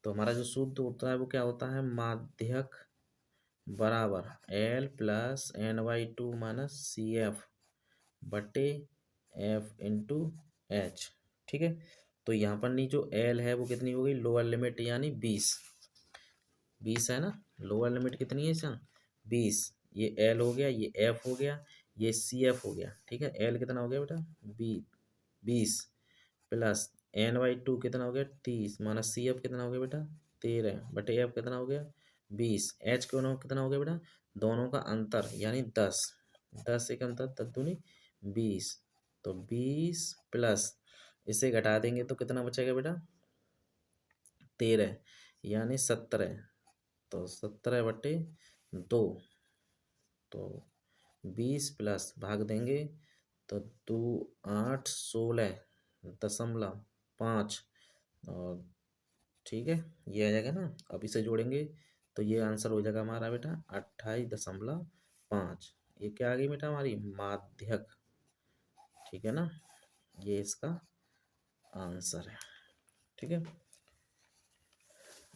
तो हमारा जो शुद्ध होता है वो क्या होता है, माध्यक बराबर L plus n/2 minus CF बटे F इंटू H। ठीक है, तो यहाँ पर नहीं जो L है वो कितनी हो गई, लोअर लिमिट यानी 20, 20 है ना, लोअर लिमिट कितनी है इसका, 20। ये L हो गया, ये F हो गया, ये CF हो गया। ठीक है, L कितना हो गया बेटा, 20 प्लस n/2 कितना हो गया, 30 माइनस CF कितना हो गया बेटा, 13 बटे F कितना हो गया, 20। H कितना हो गया बेटा, दोनों का अंतर यानी 10, 10 एक अंतर 10 दूनी 20। तो 20 प्लस इसे घटा देंगे तो कितना बचेगा बेटा, 13 यानी 17। तो 17/2, तो 20 प्लस भाग देंगे तो 2, 8, 16.5 और ठीक है, ये आ जाएगा ना। अब इसे जोड़ेंगे तो ये आंसर हो जाएगा हमारा बेटा 28.5। ये क्या आ गई बेटा, हमारी माध्यक। ठीक है ना, ये इसका आंसर है। ठीक है,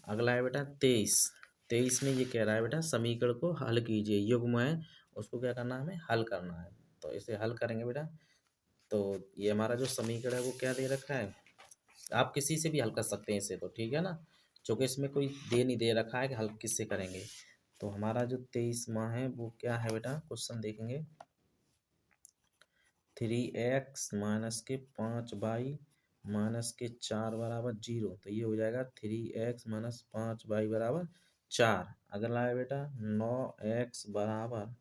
अगला है बेटा 23। 23 में ये कह रहा है बेटा, समीकरण को हल कीजिए, युग्म है उसको क्या करना है, हमें हल करना है। तो इसे हल करेंगे बेटा, तो ये हमारा जो समीकरण है वो क्या दे रखा है, आप किसी से भी हल कर सकते हैं इसे, तो ठीक है ना, क्योंकि इसमें कोई नहीं दे रखा है कि हल किससे करेंगे। तो हमारा जो 23वां है वो क्या है बेटा, क्वेश्चन देखेंगे, 3x माइनस के 5y माइनस के 4 बराबर 0। तो ये हो जाएगा 3x माइनस 5y बराबर 4। अगला है बेटा 9x बराबर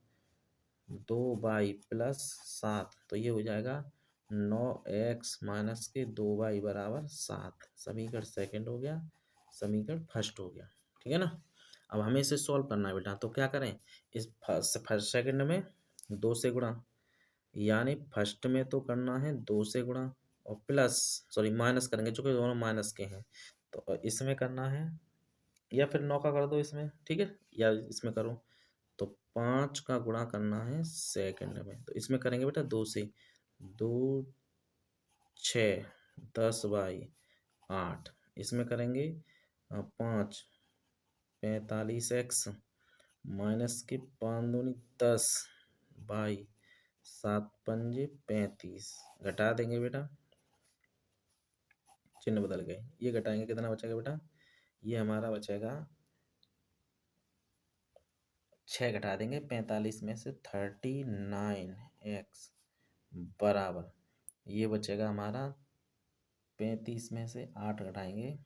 2y प्लस 7। तो ये हो जाएगा 9x माइनस के 2y बराबर 7। समीकरण सेकंड हो गया, समीकरण फर्स्ट हो गया। ठीक है ना, अब हमें इसे सॉल्व करना है बेटा, तो क्या करें, इस फर्स्ट सेकंड में 2 से गुणा, यानी फर्स्ट में तो करना है 2 से गुणा और प्लस, सॉरी माइनस करेंगे चूंकि दोनों माइनस के हैं। तो इसमें करना है, या फिर 9 का कर दो इसमें, ठीक है, या इसमें करो। तो 5 का गुणा करना है सेकंड में, तो इसमें करेंगे बेटा 2 से, 2, 6, 10/8। इसमें करेंगे 5, 45x माइनस के 5 दूनी 10/7×5 घटा देंगे बेटा, चिन्ह बदल गए, ये घटाएंगे कितना बचेगा बेटा, ये हमारा बचेगा 6 घटा देंगे 45 में से 39x बराबर, ये बचेगा हमारा 35 में से 8 घटाएंगे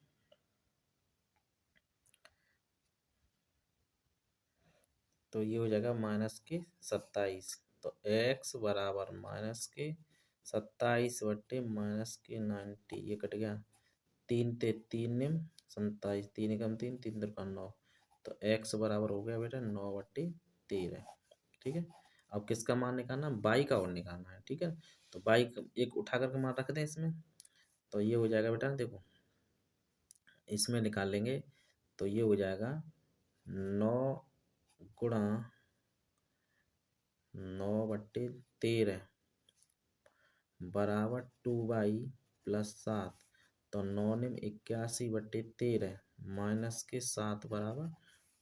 तो ये हो जाएगा -27। तो x बराबर -27/90। ये कट गया, 3 ते 3 निम 27, 3 एकम 3, 3 दूनी 9। तो x बराबर हो गया बेटा 9/13। ठीक है, अब किसका मान निकालना, y का और निकालना है। ठीक है, तो y एक उठा करके मान रख दें इसमें, तो ये हो जाएगा बेटा, देखो इसमें निकाल लेंगे तो ये हो जाएगा 9 गुणा 9/13 बराबर 2/7। तो 9 81/13 माइनस के 7 बराबर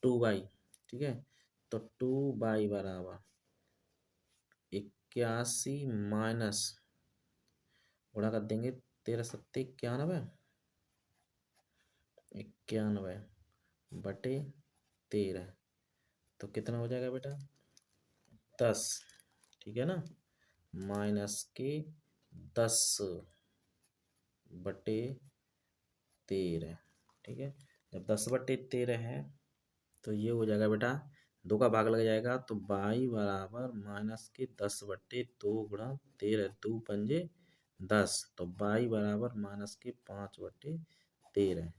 2/। ठीक है, तो 2/, बराबर 81 माइनस, गुणा कर देंगे 13×7 = 91, 91/13। तो कितना हो जाएगा बेटा? 10। ठीक है ना, माइनस के 10/13। ठीक है, जब 10/13 है तो ये हो जाएगा बेटा, 2 का भाग लग जाएगा, तो y बराबर माइनस के 10/2 गुणा 13, 2 पंजे 10, तो y बराबर माइनस के 5/13।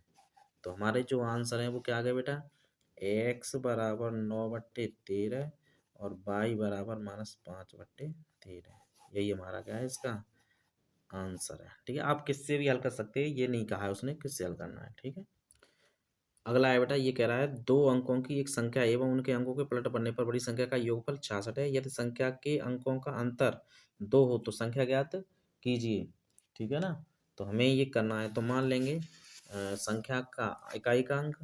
तो हमारे जो आंसर है वो क्या आ गया बेटा? x बराबर 9/13 और y बराबर -5/13। यही हमारा क्या है, इसका आंसर है। ठीक है, आप किससे भी हल कर सकते हैं, ये नहीं कहा है उसने किससे हल करना है। ठीक है, अगला है बेटा, ये कह रहा है 2 अंकों की एक संख्या एवं उनके अंकों के पलट बनने पर बड़ी संख्या का योगफल 66 है। यदि संख्या के अंकों का अंतर 2 हो तो संख्या ज्ञात कीजिए। ठीक है ना, तो हमें ये करना है, तो मान लेंगे संख्या का इकाई का अंक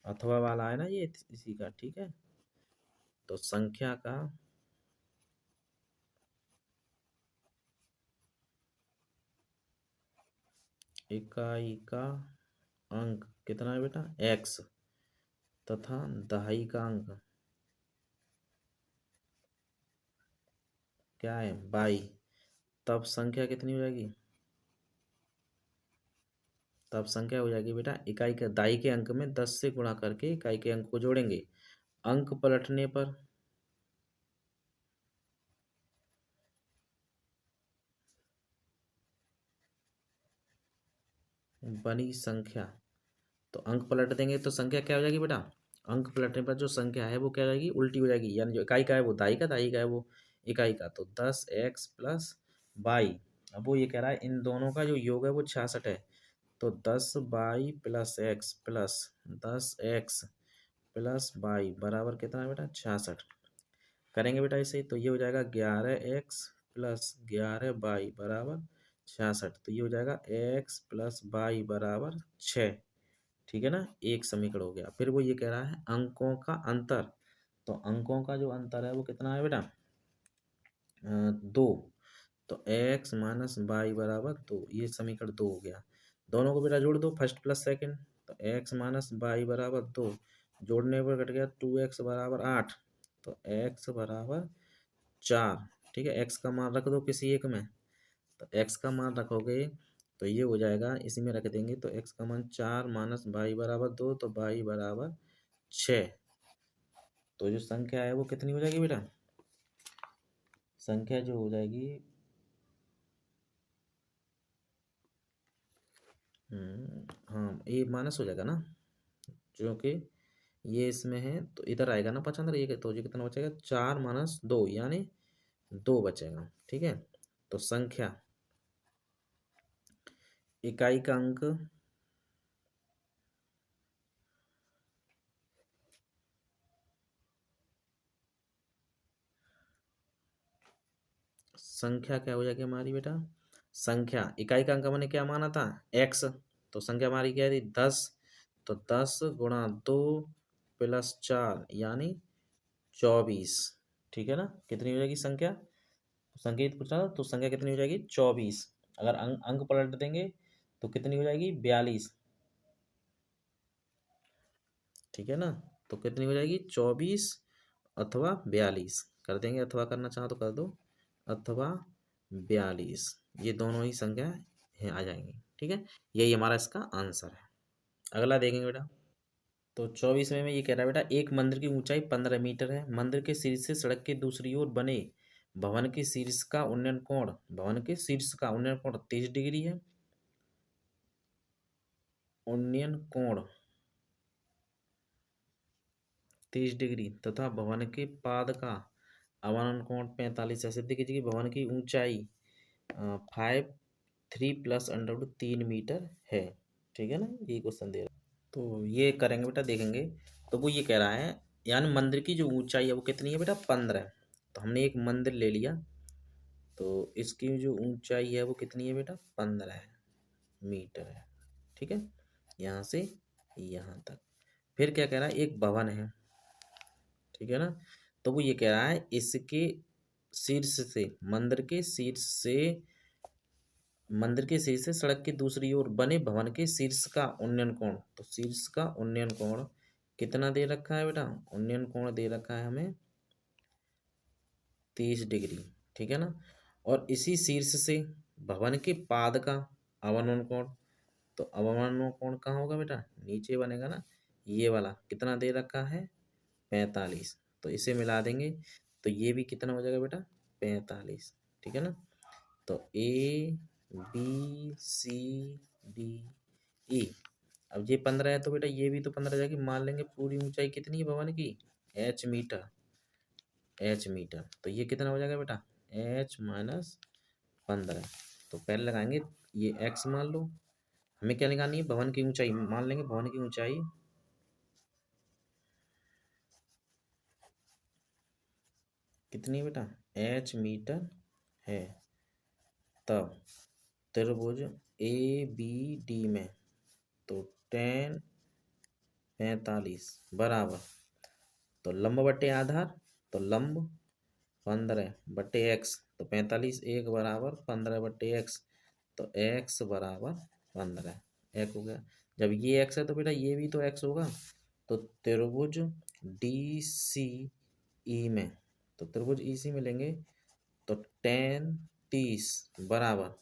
अथवा वाला है ना ये इसी का। ठीक है, तो संख्या का इकाई का अंक कितना है बेटा? x, तथा दहाई का अंक क्या है? y। तब संख्या कितनी हो जाएगी? तब संख्या हो जाएगी बेटा, इकाई के दाई के अंक में 10 से गुणा करके इकाई के अंक को जोड़ेंगे। अंक पलटने पर बनी संख्या, तो अंक पलट देंगे तो संख्या क्या हो जाएगी बेटा? अंक पलटने पर जो संख्या है वो क्या हो जाएगी? उल्टी हो जाएगी, यानी जो इकाई का है वो दाई का, दाई का है वो इकाई का। तो 10x + 22। अब वो ये कह रहा है इन दोनों का जो योग है वो 66 है। तो 10y + x + 10x + y बराबर कितना है बेटा? 66। करेंगे बेटा इसे, तो ये हो जाएगा 11x + 11y बराबर 66। तो ये हो जाएगा x + y बराबर 6। ठीक है ना, एक समीकरण हो गया। फिर वो ये कह रहा है अंकों का अंतर, तो अंकों का जो अंतर है वो कितना है बेटा? 2। तो x - y बराबर 2, ये समीकरण 2 हो गया। दोनों को बेटा जोड़ दो, फर्स्ट प्लस सेकंड। तो x - y बराबर 2, जोड़ने पर कट गया 2x बराबर 8। तो x बराबर 4। ठीक है, x का मान रख दो किसी एक में। तो x का मान रखोगे तो ये हो जाएगा, इसी में रख देंगे। तो x का मान 4 - y बराबर 2, तो y बराबर 6। तो जो संख्या है वो कितनी हो जाएगी बेटा? संख्या जो हो जाएगी, हाँ ये माइनस हो जाएगा ना, क्योंकि ये इसमें है तो इधर आएगा ना 5 ये, तो ये कितना बचेगा? 4 - 2 यानी 2 बचेगा। ठीक है, तो संख्या इकाई का अंक संख्या क्या हो जाएगी हमारी बेटा? संख्या इकाई का अंक मैंने क्या माना था? x। तो संख्या हमारी क्या थी? 10। तो 10 गुणा 2 + 4 यानी 24। ठीक है ना, कितनी हो जाएगी संख्या? संख्या पूछा था, तो संख्या कितनी हो जाएगी? 24। अगर अंक अंक पलट देंगे तो कितनी हो जाएगी? 42। ठीक है ना, तो कितनी हो जाएगी? 24 अथवा 42 कर देंगे, अथवा करना चाहो तो कर दो, अथवा 42, ये दोनों ही संख्या है आ जाएंगी। ठीक है, यही हमारा इसका आंसर है। अगला देखेंगे बेटा, तो 24वें में ये कह रहा है बेटा, एक मंदिर की ऊंचाई 15 मीटर है। मंदिर के शीर्ष से सड़क के दूसरी ओर बने भवन के शीर्ष का उन्नयन कोण, भवन के शीर्ष का उन्नयन कोण 30 डिग्री है। उन्नयन कोण 30 डिग्री तथा भवन के पाद का अवनयन कोण 45 है। सिद्ध कीजिए कि भवन की ऊंचाई 5 3 + √3 मीटर है। ठीक है ना, यही क्वेश्चन दे रहा है। तो ये करेंगे बेटा, देखेंगे। तो वो ये कह रहा है, यानी मंदिर की जो ऊंचाई है वो कितनी है बेटा? 15। तो हमने एक मंदिर ले लिया, तो इसकी जो ऊंचाई है वो कितनी है बेटा, 15 मीटर है। ठीक है, यहाँ से यहाँ तक। फिर क्या कह रहा है, एक भवन है, ठीक है ना। तो वो ये कह रहा है इसके शीर्ष से, मंदिर के शीर्ष से सड़क की दूसरी ओर बने भवन के शीर्ष का उन्नयन कोण, तो शीर्ष का उन्नयन कोण कितना दे रखा है बेटा, उन्नयन कोण दे रखा है हमें 30 डिग्री, ठीक है ना। और इसी शीर्ष से भवन के पाद का अवनमन कोण, तो अवनमन कोण कहाँ होगा बेटा, नीचे बनेगा ना, ये वाला कितना दे रखा है 45, तो इसे मिला देंगे तो ये भी कितना हो जाएगा बेटा 45, ठीक है ना। तो A B C D E, अब ये 15 है तो बेटा ये भी तो 15 जाएगी, मान लेंगे पूरी ऊंचाई कितनी है भवन की, एच मीटर, तो ये कितना हो जाएगा बेटा एच माइनस 15। तो पहले लगाएंगे ये एक्स मान लो, हमें क्या निकालनी है, भवन की ऊंचाई, मान लेंगे भवन की ऊंचाई कितनी है बेटा, एच मीटर है। तब त्रिभुज ए बी डी में तो 10 45 बराबर, तो लंब बटे आधार, तो लंब 15 बटे एक्स, तो 45 एक बराबर 15 बटे एक्स, तो एक्स बराबर 15, एक हो गया। जब ये एक्स है तो बेटा ये भी तो एक्स होगा, तो त्रिभुज डी सी ई में, तो त्रिभुज ई सी में लेंगे तो 10 30 बराबर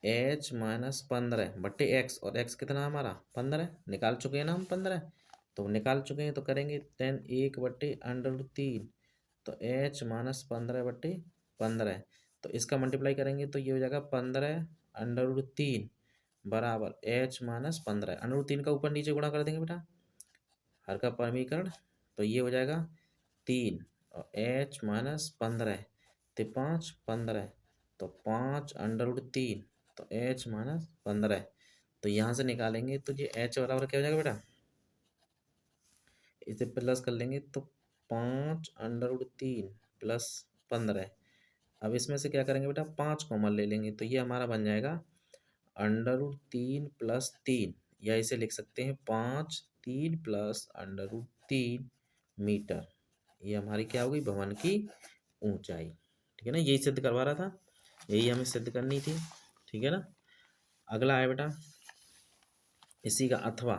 एच माइनस 15 बट्टे एक्स, और एक्स कितना हमारा 15 निकाल चुके हैं ना हम 15, तो निकाल चुके हैं तो करेंगे 10 1 बट्टे √3, तो एच माइनस 15 बट्टे 15, तो इसका मल्टीप्लाई करेंगे तो ये हो जाएगा 15 √3 बराबर एच माइनस 15, √3 का ऊपर नीचे गुणा कर देंगे बेटा, हर का परमीकरण, तो ये हो जाएगा 3 और एच माइनस 15 तो 5 15, तो 5 √3, तो एच माइनस 15, तो यहाँ से निकालेंगे तो ये एच बराबर क्या हो जाएगा बेटा, इसे प्लस कर लेंगे तो 5 √3 प्लस 15, अब इसमें से क्या करेंगे बेटा 5 कॉमन ले लेंगे तो ये हमारा बन जाएगा √3 प्लस 3, या इसे लिख सकते हैं 5 3 प्लस √3 मीटर, ये हमारी क्या होगी भवन की ऊंचाई, ठीक है ना। यही सिद्ध करवा रहा था, यही हमें सिद्ध करनी थी, ठीक है ना। अगला है बेटा इसी का अथवा,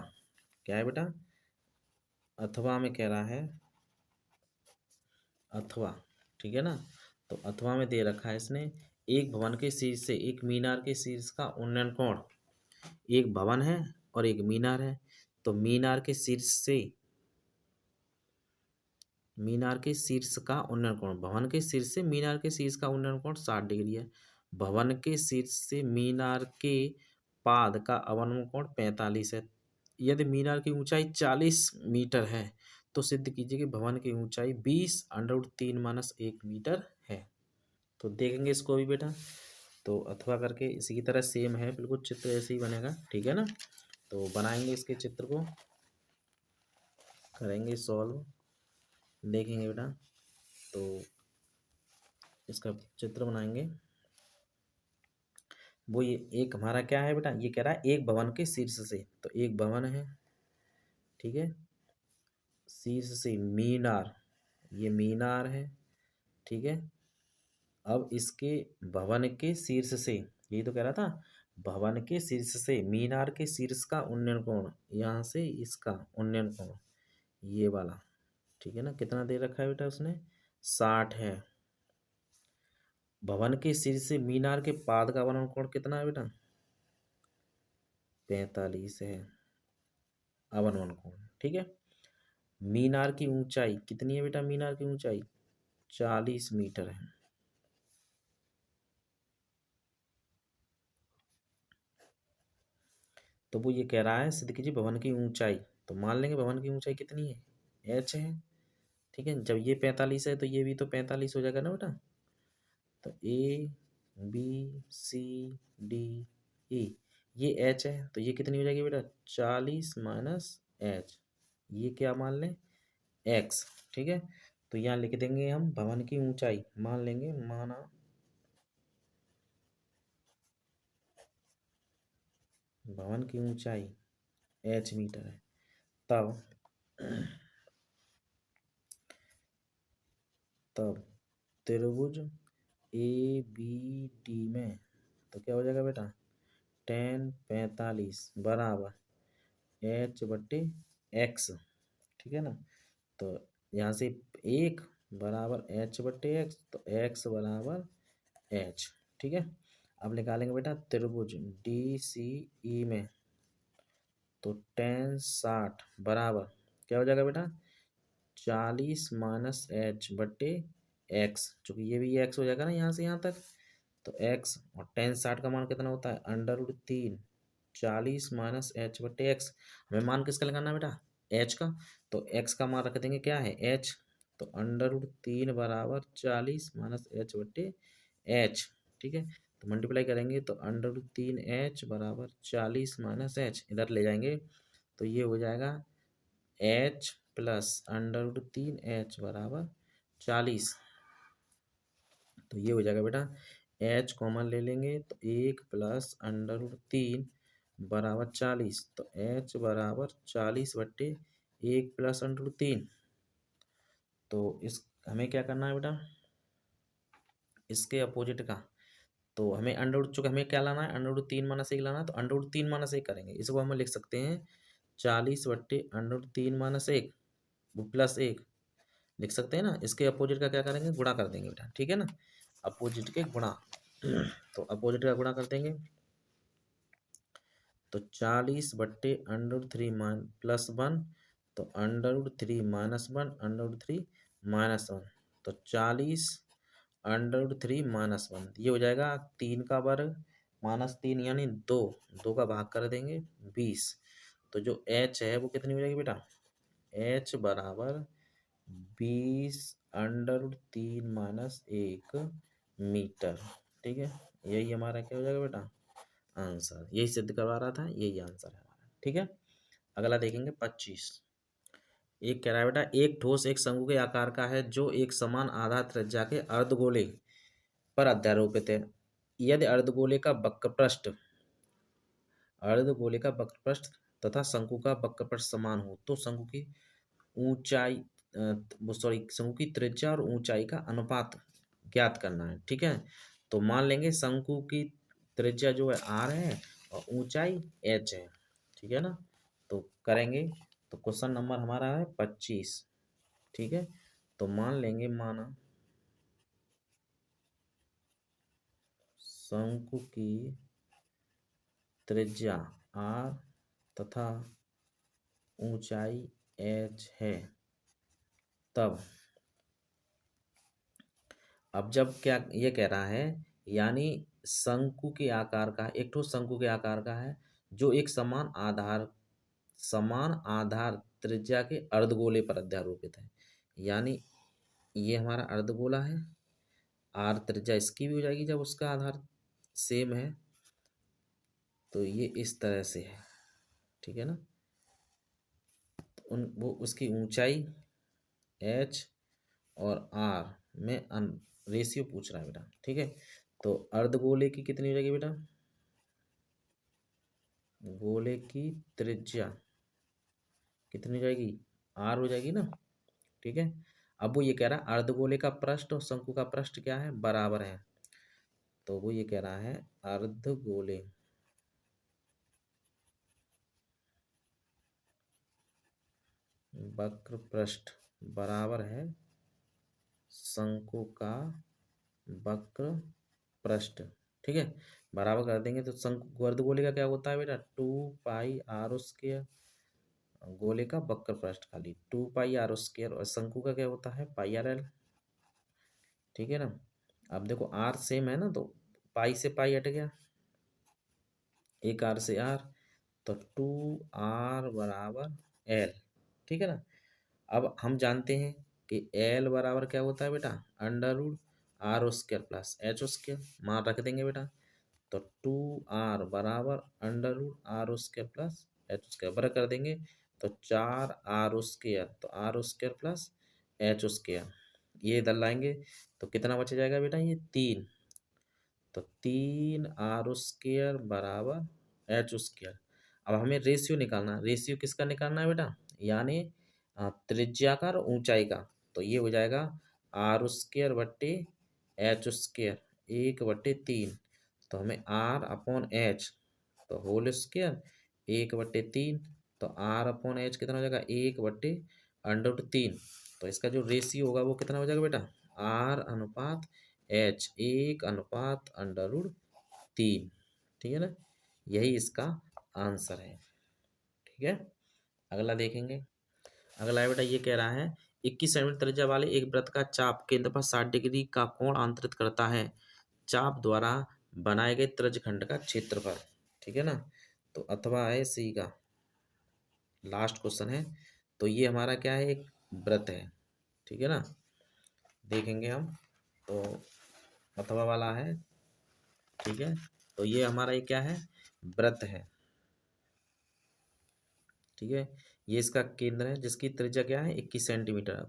क्या है बेटा, अथवा में कह रहा है अथवा, ठीक है ना। तो अथवा में दे रखा है इसने, एक भवन के शीर्ष से एक मीनार के शीर्ष का उन्नयन कोण, एक भवन है और एक मीनार है, तो मीनार के शीर्ष का उन्नयन कोण, भवन के शीर्ष से मीनार के शीर्ष का उन्नयन कोण 60 डिग्री है, भवन के शीर्ष से मीनार के पाद का अवनमन कोण 45 है। यदि मीनार की ऊंचाई 40 मीटर है तो सिद्ध कीजिए कि भवन की ऊंचाई 20 √3 - 1 मीटर है। तो देखेंगे इसको भी बेटा, तो अथवा करके इसी की तरह सेम है बिल्कुल, चित्र ऐसे ही बनेगा, ठीक है ना। तो बनाएंगे इसके चित्र को, करेंगे सॉल्व, देखेंगे बेटा। तो इसका चित्र बनाएंगे, वो ये एक हमारा क्या है बेटा, ये कह रहा है एक भवन के शीर्ष से, तो एक भवन है, ठीक है, शीर्ष से मीनार, ये मीनार है, ठीक है। अब इसके भवन के शीर्ष से, यही तो कह रहा था, भवन के शीर्ष से मीनार के शीर्ष का उन्नयन कोण, यहाँ से इसका उन्नयन कोण ये वाला, ठीक है ना, कितना दे रखा है बेटा उसने 60 है। भवन के शीर्ष से मीनार के पाद का अवनमन कोण कितना है बेटा 45 है अवनमन कोण, ठीक है। मीनार की ऊंचाई कितनी है बेटा, मीनार की ऊंचाई 40 मीटर है, तो वो ये कह रहा है सिद्ध कीजिए भवन की ऊंचाई, तो मान लेंगे भवन की ऊंचाई कितनी है एच है, ठीक है। जब ये 45 है तो ये भी तो 45 हो जाएगा ना बेटा, तो A B C D E, ये एच है तो ये कितनी हो जाएगी बेटा 40 - एच, ये क्या मान लें एक्स, ठीक है। तो यहाँ लिख देंगे हम भवन की ऊंचाई, मान लेंगे, माना भवन की ऊंचाई h मीटर है। तब तब त्रिभुज ए बी डी में, तो क्या हो जाएगा बेटा, 10 45 बराबर एच बट्टे एक्स, ठीक है ना। तो यहाँ से एक बराबर एच बट्टे एक्स, तो एक्स बराबर एच, ठीक है। अब निकालेंगे बेटा त्रिभुज डी सी ई में, तो 10 60 बराबर क्या हो जाएगा बेटा, 40 माइनस एच बट्टे एक्स, चूंकि ये भी एक्स हो जाएगा ना यहाँ से यहाँ तक, तो एक्स, और 10 60 का मान कितना होता है, √3, 40 माइनस एच बट्टे एक्स। हमें मान किसका लगाना है बेटा, एच का। तो एक्स का मान रख देंगे क्या है, एच, तो √3 बराबर 40 माइनस एच बट्टे एच, ठीक है। तो मल्टीप्लाई करेंगे तो √3h बराबर 40 माइनस एच, इधर ले जाएंगे तो ये हो जाएगा h प्लस √3h बराबर 40। तो ये हो जाएगा बेटा, h कॉमन ले लेंगे तो 1 प्लस √3 बराबर 40, तो h बराबर 40 बट्टे 1 प्लस √3। तो इस हमें क्या करना है बेटा, इसके अपोजिट का, तो हमें अंडर चूंकि हमें क्या लाना है, √3 - 1 लाना है, तो √3 - 1 करेंगे। इसको हम लिख सकते हैं 40 बट्टे √3 - 1, वो +1 लिख सकते हैं ना। इसके अपोजिट का क्या करेंगे, गुणा कर देंगे बेटा, ठीक है ना, अपोजिट के गुणा। तो अपोजिट का गुणा कर देंगे, तो 40 बट्टे √3 +1, तो √3 - 1 √3 - 1, तो 40 √3 - 1, ये हो जाएगा 3 का वर्ग -3 यानी 2, 2 का भाग कर देंगे 20। तो जो h है वो कितनी हो जाएगी बेटा, h बराबर 20 √3 - 1 मीटर, ठीक है। यही हमारा क्या हो जाएगा बेटा, आंसर। यही सिद्ध करवा रहा था, यही आंसर है हमारा, ठीक है। अगला देखेंगे 25। एक कह रहा है बेटा, एक ठोस एक शंकु के आकार का है जो एक समान आधार त्रिज्या के अर्धगोले पर अध्यारोपित है। यदि अर्धगोले का वक्र पृष्ठ तथा शंकु का वक्र पृष्ठ समान हो तो शंकु की ऊंचाई शंकु की त्रिज्या और ऊंचाई का अनुपात ज्ञात करना है, ठीक है। तो मान लेंगे शंकु की त्रिज्या जो है r है और ऊंचाई h है, ठीक है ना। तो करेंगे, तो क्वेश्चन नंबर हमारा है 25, ठीक है। तो मान लेंगे, माना शंकु की त्रिज्या r तथा ऊंचाई h है, तब अब जब क्या ये कह रहा है, यानी शंकु के आकार का, एक ठोस शंकु के आकार का है जो एक समान आधार त्रिज्या के अर्धगोले पर अध्यारोपित है। यानी ये हमारा अर्धगोला है, आर त्रिज्या इसकी भी हो जाएगी जब उसका आधार सेम है, तो ये इस तरह से है, ठीक है ना। तो वो उसकी ऊंचाई h और r में रेशियो पूछ रहा है बेटा, ठीक है। तो अर्धगोले की कितनी हो जाएगी बेटा, गोले की त्रिज्या कितनी हो जाएगी, r हो जाएगी ना, ठीक है। अब वो ये कह रहा है अर्धगोले का पृष्ठ और शंकु का पृष्ठ क्या है, बराबर है। तो वो ये कह रहा है अर्धगोले वक्र पृष्ठ बराबर है शंकु का वक्र पृष्ठ, ठीक है। बराबर कर देंगे तो शंकु अर्धगोले का क्या होता है बेटा, 2πr², गोले का वक्र पृष्ठ खाली 2πr², और शंकु का क्या होता है πrl, ठीक है ना। अब देखो r सेम है ना, तो पाई से पाई हट गया, एक r से r, तो 2r बराबर l, ठीक है ना। अब हम जानते हैं कि l बराबर क्या होता है बेटा, √r² प्लस h², मान रख देंगे बेटा। तो 2r बराबर √r² प्लस h², बराबर कर देंगे तो 4r², तो r² प्लस एच स्क्वायर, ये इधर लाएंगे तो कितना बच जाएगा बेटा, ये 3। तो 3r² बराबर एच स्क्वायर। अब हमें रेशियो निकालना है। रेशियो किसका निकालना है बेटा, यानी त्रिज्या का और ऊंचाई का। तो ये हो जाएगा r² बट्टे h², 1/3। तो हमें r/h तो होल स्क्वायर 1/3। तो r/h कितना हो जाएगा, 1/√3। तो इसका जो रेशियो होगा वो कितना हो जाएगा बेटा, r/h 1/√3। ठीक है ना, यही इसका आंसर है। ठीक है, अगला देखेंगे। अगला है बेटा, ये कह रहा है 21 सेंटीमीटर त्रिज्या वाले एक वृत्त का चाप केंद्र पर 60 डिग्री का कोण आंतरित करता है। चाप द्वारा बनाए गए त्रिज्यखंड का क्षेत्रफल। ठीक है ना, तो अथवा है सी का लास्ट क्वेश्चन है। तो ये हमारा क्या है, एक वृत्त है। ठीक है ना, देखेंगे हम। तो अथवा वाला है। ठीक है, तो ये हमारा ये क्या है, वृत्त है। ठीक है, ये इसका केंद्र है जिसकी त्रिज्या क्या है, 21 सेंटीमीटर।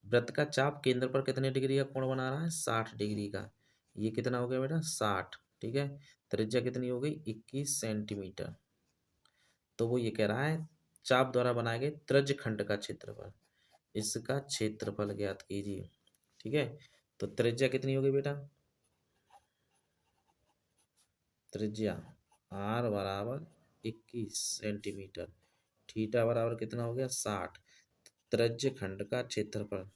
वृत्त का चाप केंद्र पर कितने डिग्री का कोण बना रहा है, 60 डिग्री का। ये कितना हो गया बेटा, 60। ठीक है, त्रिज्या कितनी हो गई, 21 सेंटीमीटर। तो वो ये कह रहा है चाप द्वारा बनाए गए त्रिज्यखंड का क्षेत्रफल, इसका क्षेत्रफल ज्ञात कीजिए। ठीक है, तो त्रिज्या कितनी हो गई बेटा, त्रिज्या r बराबर 21 सेंटीमीटर, थीटा बराबर कितना हो गया, 60। त्रिज्यखंड का क्षेत्रफल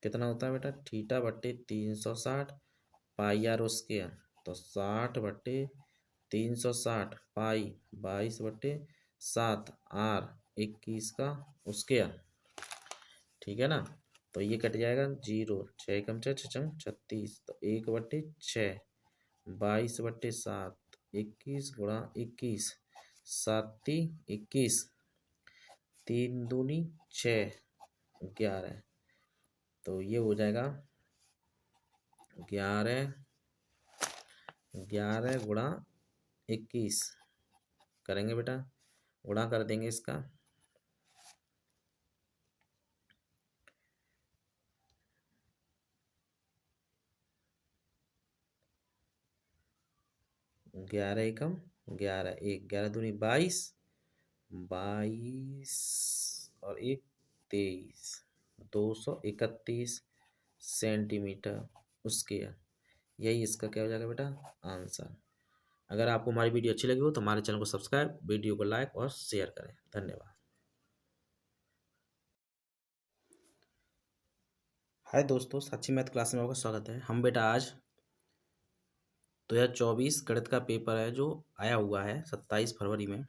कितना होता है बेटा, थीटा बट्टे 360 पाई आर स्क्वायर। तो 60/360 पाई 22/7 r 21 का स्क्वायर। ठीक है ना, तो ये कट जाएगा 0, 6 कम 6 छम 36। तो 1/6 22/7 21 गुणा 21 7 21 3 दूनी 6 11। तो ये हो जाएगा 11 गुणा 21 करेंगे बेटा, गुणा कर देंगे इसका। ग्यारह एकम 11, 11 दूनी 22, 22 और 1 23, 231 सेंटीमीटर स्क्वायर। यही इसका क्या हो जाएगा बेटा, आंसर। अगर आपको हमारी वीडियो अच्छी लगी हो तो हमारे चैनल को सब्सक्राइब, वीडियो को लाइक और शेयर करें। धन्यवाद। हाय दोस्तों, साक्षी मैथ क्लास में आपका स्वागत है। हम बेटा आज 2024 गणित का पेपर है जो आया हुआ है 27 फरवरी में,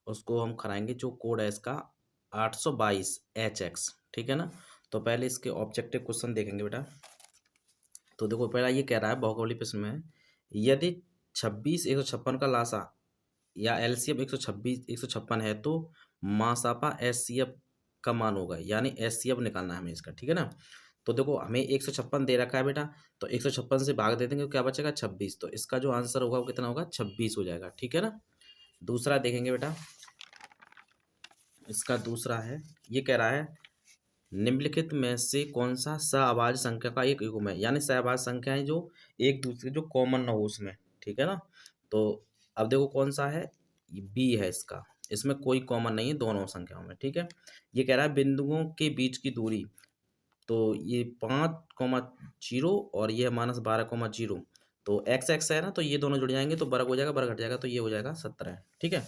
उसको हम कराएंगे। जो कोड है इसका 822HX। ठीक है ना, तो पहले इसके ऑब्जेक्टिव क्वेश्चन देखेंगे बेटा। तो देखो, पहला ये कह रहा है बहुगुणित प्रश्न में, यदि 26 156 का लासा या एलसीएम 126 156 है तो मासापा एचसीएफ का मान होगा, यानी एचसीएफ निकालना है हमें इसका। ठीक है ना, तो देखो हमें 156 दे रखा है बेटा, तो 156 से भाग दे देंगे तो क्या बचेगा, 26। तो इसका जो आंसर होगा वो कितना होगा, 26 हो जाएगा। ठीक है ना, दूसरा देखेंगे बेटा। इसका दूसरा है, ये कह रहा है निम्नलिखित में से कौन सा सहअभाज्य संख्या का एक युग्म है, यानी सहअभाज्य संख्या है जो एक दूसरे जो कॉमन ना हो उसमें। ठीक है ना, तो अब देखो कौन सा है, बी है इसका, इसमें कोई कॉमन नहीं है दोनों संख्याओं में। ठीक है, ये कह रहा है बिंदुओं के बीच की दूरी, तो ये 5,0 और ये है -12,0। तो एक्स एक्स है ना, तो ये दोनों जुड़ जाएंगे तो वर्ग हो जाएगा, वर्ग घट जाएगा, तो ये हो जाएगा 17। ठीक है,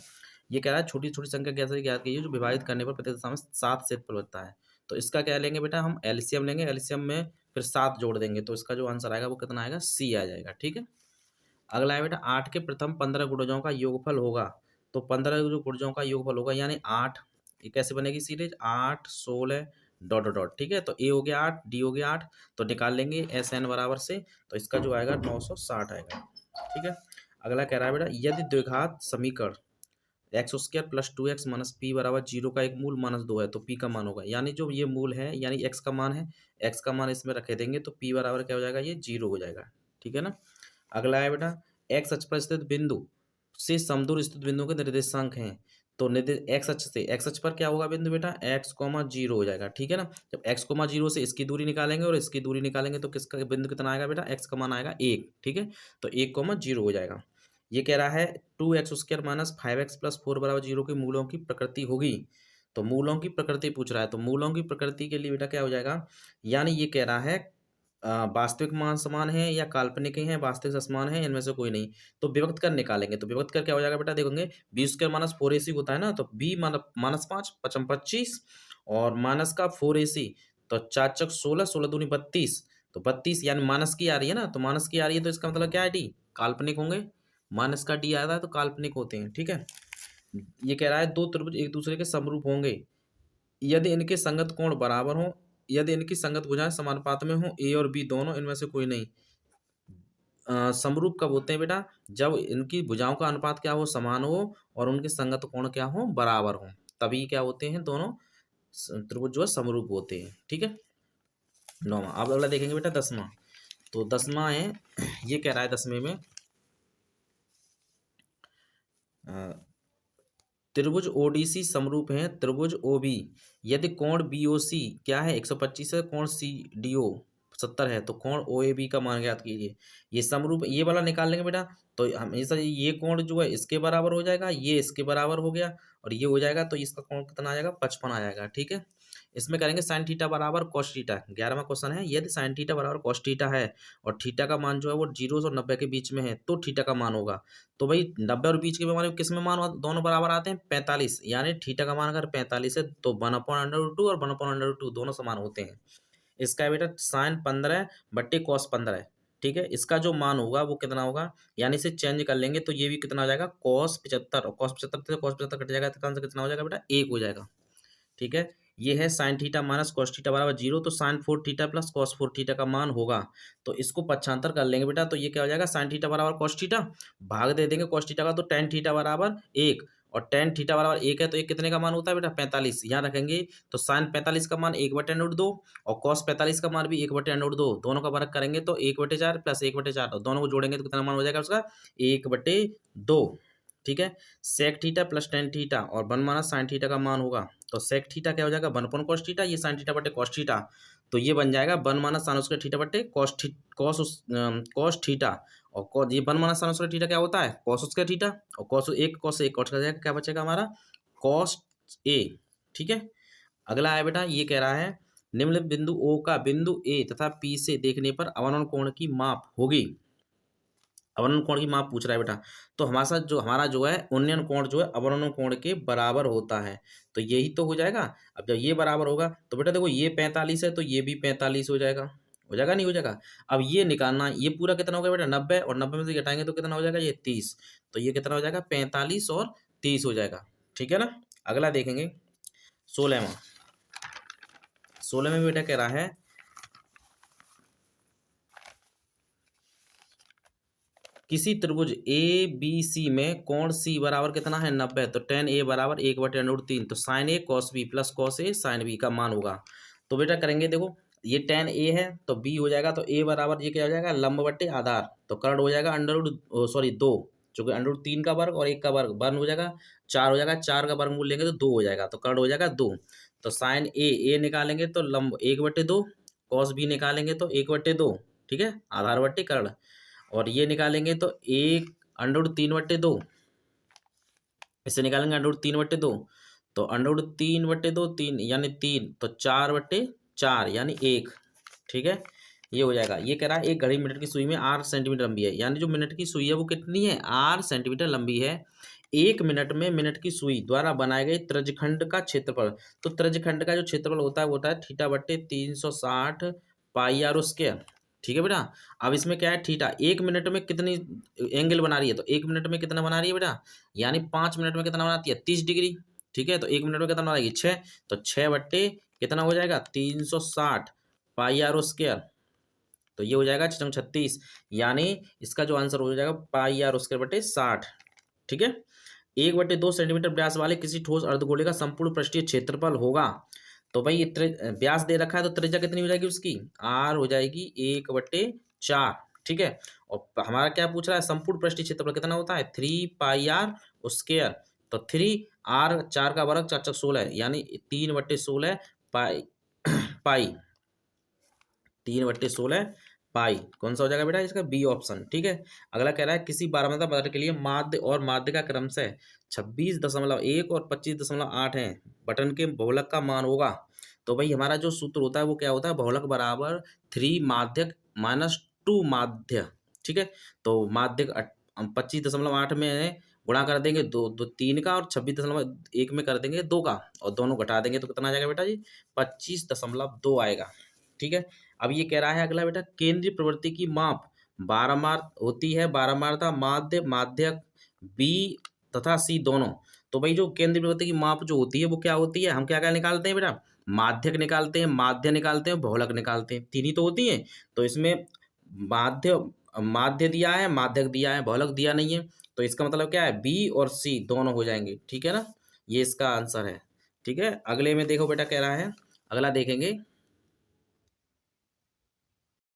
ये कह रहा है छोटी छोटी संख्या कैसे ज्ञात कीजिए जो विभाजित करने पर प्रत्येक दशा में 7 से फल होता है। तो इसका क्या लेंगे बेटा, हम एलसीएम लेंगे, एलसीएम में फिर 7 जोड़ देंगे, तो इसका जो आंसर आएगा वो कितना आएगा, सी आ जाएगा। ठीक है, अगला है बेटा 8 के प्रथम 15 गुणजों का योगफल होगा। तो 15 जो गुणजों का योगफल होगा यानी 8, ये कैसे बनेगी सीरीज, 8 16 डॉट डॉट डॉट। ठीक है, तो ए हो गया 8, डी हो गया 8, तो निकाल लेंगे एस एन बराबर से, तो इसका जो आएगा 960 आएगा। ठीक है, अगला कह रहा है बेटा यदि द्विघात समीकरण x² + 2x - p बराबर 0 का एक मूल -2 है तो p का मान होगा, यानी जो ये मूल है यानी x का मान है, x का मान इसमें रखे देंगे तो p बराबर क्या हो जाएगा, ये 0 हो जाएगा। ठीक है ना, अगला है बेटा x अक्ष पर स्थित बिंदु से समदूर स्थित बिंदु के निर्देशांक हैं। तो निर्देश एक्स अक्ष से, एक्स अक्ष पर क्या होगा बिंदु बेटा, एक्स कॉमा जीरो हो जाएगा, ठीक है ना। जब एक्स कॉमा जीरो से इसकी दूरी निकालेंगे और इसकी दूरी निकालेंगे तो किसका बिंदु कितना आएगा बेटा, एक्स का मान आएगा 1, ठीक है। तो 1 कॉमा जीरो हो जाएगा। ये कह रहा है 2x² माइनस 5x प्लस 4 बराबर जीरो के मूलों की प्रकृति होगी। तो मूलों की प्रकृति पूछ रहा है, तो मूलों की प्रकृति के लिए बेटा क्या हो जाएगा, यानी ये कह रहा है वास्तविक मान समान है या काल्पनिक है, वास्तविक समान है, इनमें से कोई नहीं। तो विभक्त कर निकालेंगे, तो विभक्त कर क्या हो जाएगा बेटा, देखोगे b² माइनस 4ac होता है ना, तो b माइनस 5 पचम 25 और माइनस का 4ac, तो 4 चक 16, 16 दूनी 32, तो 32 यानी माइनस की आ रही है ना, तो माइनस की आ रही है तो इसका मतलब क्या है, डी काल्पनिक होंगे। माइनस का डी आता है तो काल्पनिक होते हैं, ठीक है। ये कह रहा है दो त्रिभुज एक दूसरे के समरूप होंगे यदि इनके संगत कोण बराबर हो, यदि इनकी संगत भुजाएं समानुपात में हो, ए और बी दोनों, इनमें से कोई नहीं। समरूप कब होते हैं बेटा, जब इनकी भुजाओं का अनुपात क्या हो, समान हो और उनके संगत कोण क्या हो, बराबर हो, तभी क्या होते हैं दोनों त्रिभुज जो है समरूप होते हैं, ठीक है। 9वां, अब अगला देखेंगे बेटा 10वां। तो 10वां है, ये कह रहा है 10वें में त्रिभुज ओडीसी समरूप है त्रिभुज ओबी यदि कोण बीओसी क्या है 125 है, कोण सीडीओ 70 है, तो कोण ओएबी का मान ज्ञात कीजिए। ये समरूप, ये वाला निकाल लेंगे बेटा, तो हमेशा ये कोण जो है इसके बराबर हो जाएगा, ये इसके बराबर हो गया और ये हो जाएगा, तो इसका कोण कितना आ जाएगा, 55 आ जाएगा, ठीक है। इसमें करेंगे साइन थीटा बराबर कॉस थीटा। 11वां क्वेश्चन है, यदि साइन थीटा बराबर कॉस थीटा है और थीटा का मान जो है वो 0 और 90 के बीच में है तो थीटा का मान होगा। तो भाई 90 और बीच के मान किस में मान दोनों बराबर आते हैं, 45, यानी थीटा का मान अगर 45 है तो 1/√2 और 1/√2 दोनों समान होते हैं। इसका बेटा साइन 15 बट्टे कॉस 15 है, ठीक है। इसका जो मान होगा वो कितना होगा, यानी इसे चेंज कर लेंगे तो ये भी कितना हो जाएगा, कॉस 75, और कॉस 75 से कॉस 75 कट जाएगा तो आंसर कितना हो जाएगा बेटा, 1 हो जाएगा, ठीक है। ये है sine theta minus cos theta बराबर 0, तो sine 4 theta plus cos 4 theta का मान होगा। तो इसको पक्षांतर कर लेंगे बेटा, तो ये क्या हो जाएगा, साइन थीटा बराबर कॉस थीटा, भाग दे देंगे कॉस थीटा का, तो टेन थीटा बराबर 1 और टेन थीटा बराबर 1 है, तो एक कितने का मान होता है बेटा, 45, यहाँ रखेंगे। तो साइन 45 का मान 1/√2 और कॉस 45 का मान भी 1/√2, दोनों का वर्ग करेंगे तो 1/4 प्लस 1/4, और दोनों को जोड़ेंगे तो कितना मान हो जाएगा उसका, 1/2, ठीक है। Sec theta plus tan theta और 1 माइनस साइन थीटा का मान होगा, तो सेक थीटा क्या हो जाएगा, 1 कॉस थीटा, ये साइन थीटा बटे कॉस थीटा, तो ये बन जाएगा 1 माइनस साइन स्क्वायर थीटा बटे कॉस थीटा, और ये 1 माइनस साइन स्क्वायर थीटा क्या होता है, कॉस स्क्वायर थीटा, और कॉस एक कॉस का जाएगा, क्या बचेगा हमारा, कॉस ए, ठीक है। अगला है बेटा, ये कह रहा है निम्नलिखित बिंदु ओ का बिंदु ए तथा पी से देखने पर अवनोन कोण की माप होगी। अवनोन कोण की माप पूछ रहा है बेटा, तो हमारे साथ जो हमारा जो है उन्नयन कोण जो है अवनोन कोण के बराबर होता है, तो यही तो हो जाएगा। अब जब ये बराबर होगा तो बेटा देखो ये 45 है तो ये भी 45 हो जाएगा नहीं हो जाएगा। अब ये निकालना, ये पूरा कितना होगा बेटा 90, और 90 में से घटाएंगे तो कितना हो जाएगा, ये 30, तो ये कितना हो जाएगा 45 और 30 हो जाएगा, ठीक है ना। अगला देखेंगे 16वां। 16 में बेटा कह रहा है किसी त्रिभुज ए बी सी में कोण सी बराबर कितना है 90, तो टेन ए बराबर 1/√3, तो sign A cos B plus cos A sine B का मान होगा। तो बेटा करेंगे देखो, ये टेन ए है तो बी हो जाएगा, तो ए बराबर ये क्या हो जाएगा, लंब बट्टे आधार, तो कर्ण हो जाएगा दो, जो कि √3 का वर्ग और 1 का वर्ग बर्न हो जाएगा 4 हो जाएगा, 4 का वर्गमूल लेंगे तो 2 हो जाएगा, तो कर्ण हो जाएगा 2। तो साइन ए निकालेंगे तो लंब 1/2, कॉस बी निकालेंगे तो 1/2, ठीक है, आधार बट्टे कर्ण, और ये निकालेंगे तो 1√3/2, इसे निकालेंगे √3/2, तो √3/2 3 यानी 3, तो 4/4 यानी 1, ठीक है। ये हो जाएगा। ये कह रहा है एक घड़ी मिनट की सुई में 8 सेंटीमीटर लंबी है, यानी जो मिनट की सुई है वो कितनी है, 8 सेंटीमीटर लंबी है। एक मिनट में मिनट की सुई द्वारा बनाए गए त्रिज्यखंड का क्षेत्रफल, तो त्रिज्यखंड का जो क्षेत्रफल होता है वो होता है थीटा बट्टे 360 पाई आर स्क्वायर, ठीक है बेटा। अब इसमें क्या है, थीटा एक मिनट में कितनी एंगल बना रही है, तो एक मिनट में कितना बना रही है बेटा, यानी 5 मिनट में कितना बनाती है 30 डिग्री, ठीक है। तो एक मिनट में कितना बनाएगी 6, तो 6 बट्टे कितना हो जाएगा 360 पाई आर स्क्वायर, तो ये हो जाएगा 36, यानी इसका जो आंसर हो जाएगा पाई आर स्क्वायर बटे 60, ठीक है। 1/2 सेंटीमीटर व्यास वाले किसी ठोस अर्धगोले का संपूर्ण पृष्ठीय क्षेत्रफल होगा, तो भाई ये व्यास दे रखा है तो त्रिज्या कितनी हो जाएगी उसकी, आर हो जाएगी 1/4, ठीक है। और हमारा क्या पूछ रहा है, संपूर्ण पृष्ठीय क्षेत्रफल कितना होता है 3 पाई आर स्क्वायर, तो 3 r 4 का वर्ग 4 4 16 यानी 3/16 पाई पाई 3/16 पाई कौन सा हो जाएगा बेटा इसका बी ऑप्शन। ठीक है। अगला कह रहा है किसी बारहमासा पदार्थ के लिए माध्य और माध्य का क्रमशः 26.1 और 25.8 है, बटन के बहुलक का मान होगा। तो भाई हमारा जो सूत्र होता है वो क्या होता है, बहुलक बराबर 3 माध्यक माइनस 2 माध्य। ठीक है। तो माध्यक 25.8 में है, गुणा कर देंगे दो दो 3 का और 26.1 में कर देंगे 2 का और दोनों घटा देंगे तो कितना आ जाएगा बेटा जी 25.2 आएगा। ठीक है। अब ये कह रहा है अगला बेटा केंद्रीय प्रवृत्ति की माप बारहमार होती है, बारहमारता माध्य माध्यक बी तथा सी दोनों। तो भाई जो केंद्रीय प्रवृत्ति की माप जो होती है वो क्या होती है, हम क्या क्या निकालते हैं बेटा, माध्यक निकालते हैं, माध्य निकालते हैं, बहुलक निकालते हैं, तीन ही तो होती हैं। तो इसमें माध्य माध्य दिया है, माध्यक दिया है, बहुलक दिया नहीं है, तो इसका मतलब क्या है बी और सी दोनों हो जाएंगे। ठीक है ना, ये इसका आंसर है। ठीक है। अगले में देखो बेटा कह रहा है, अगला देखेंगे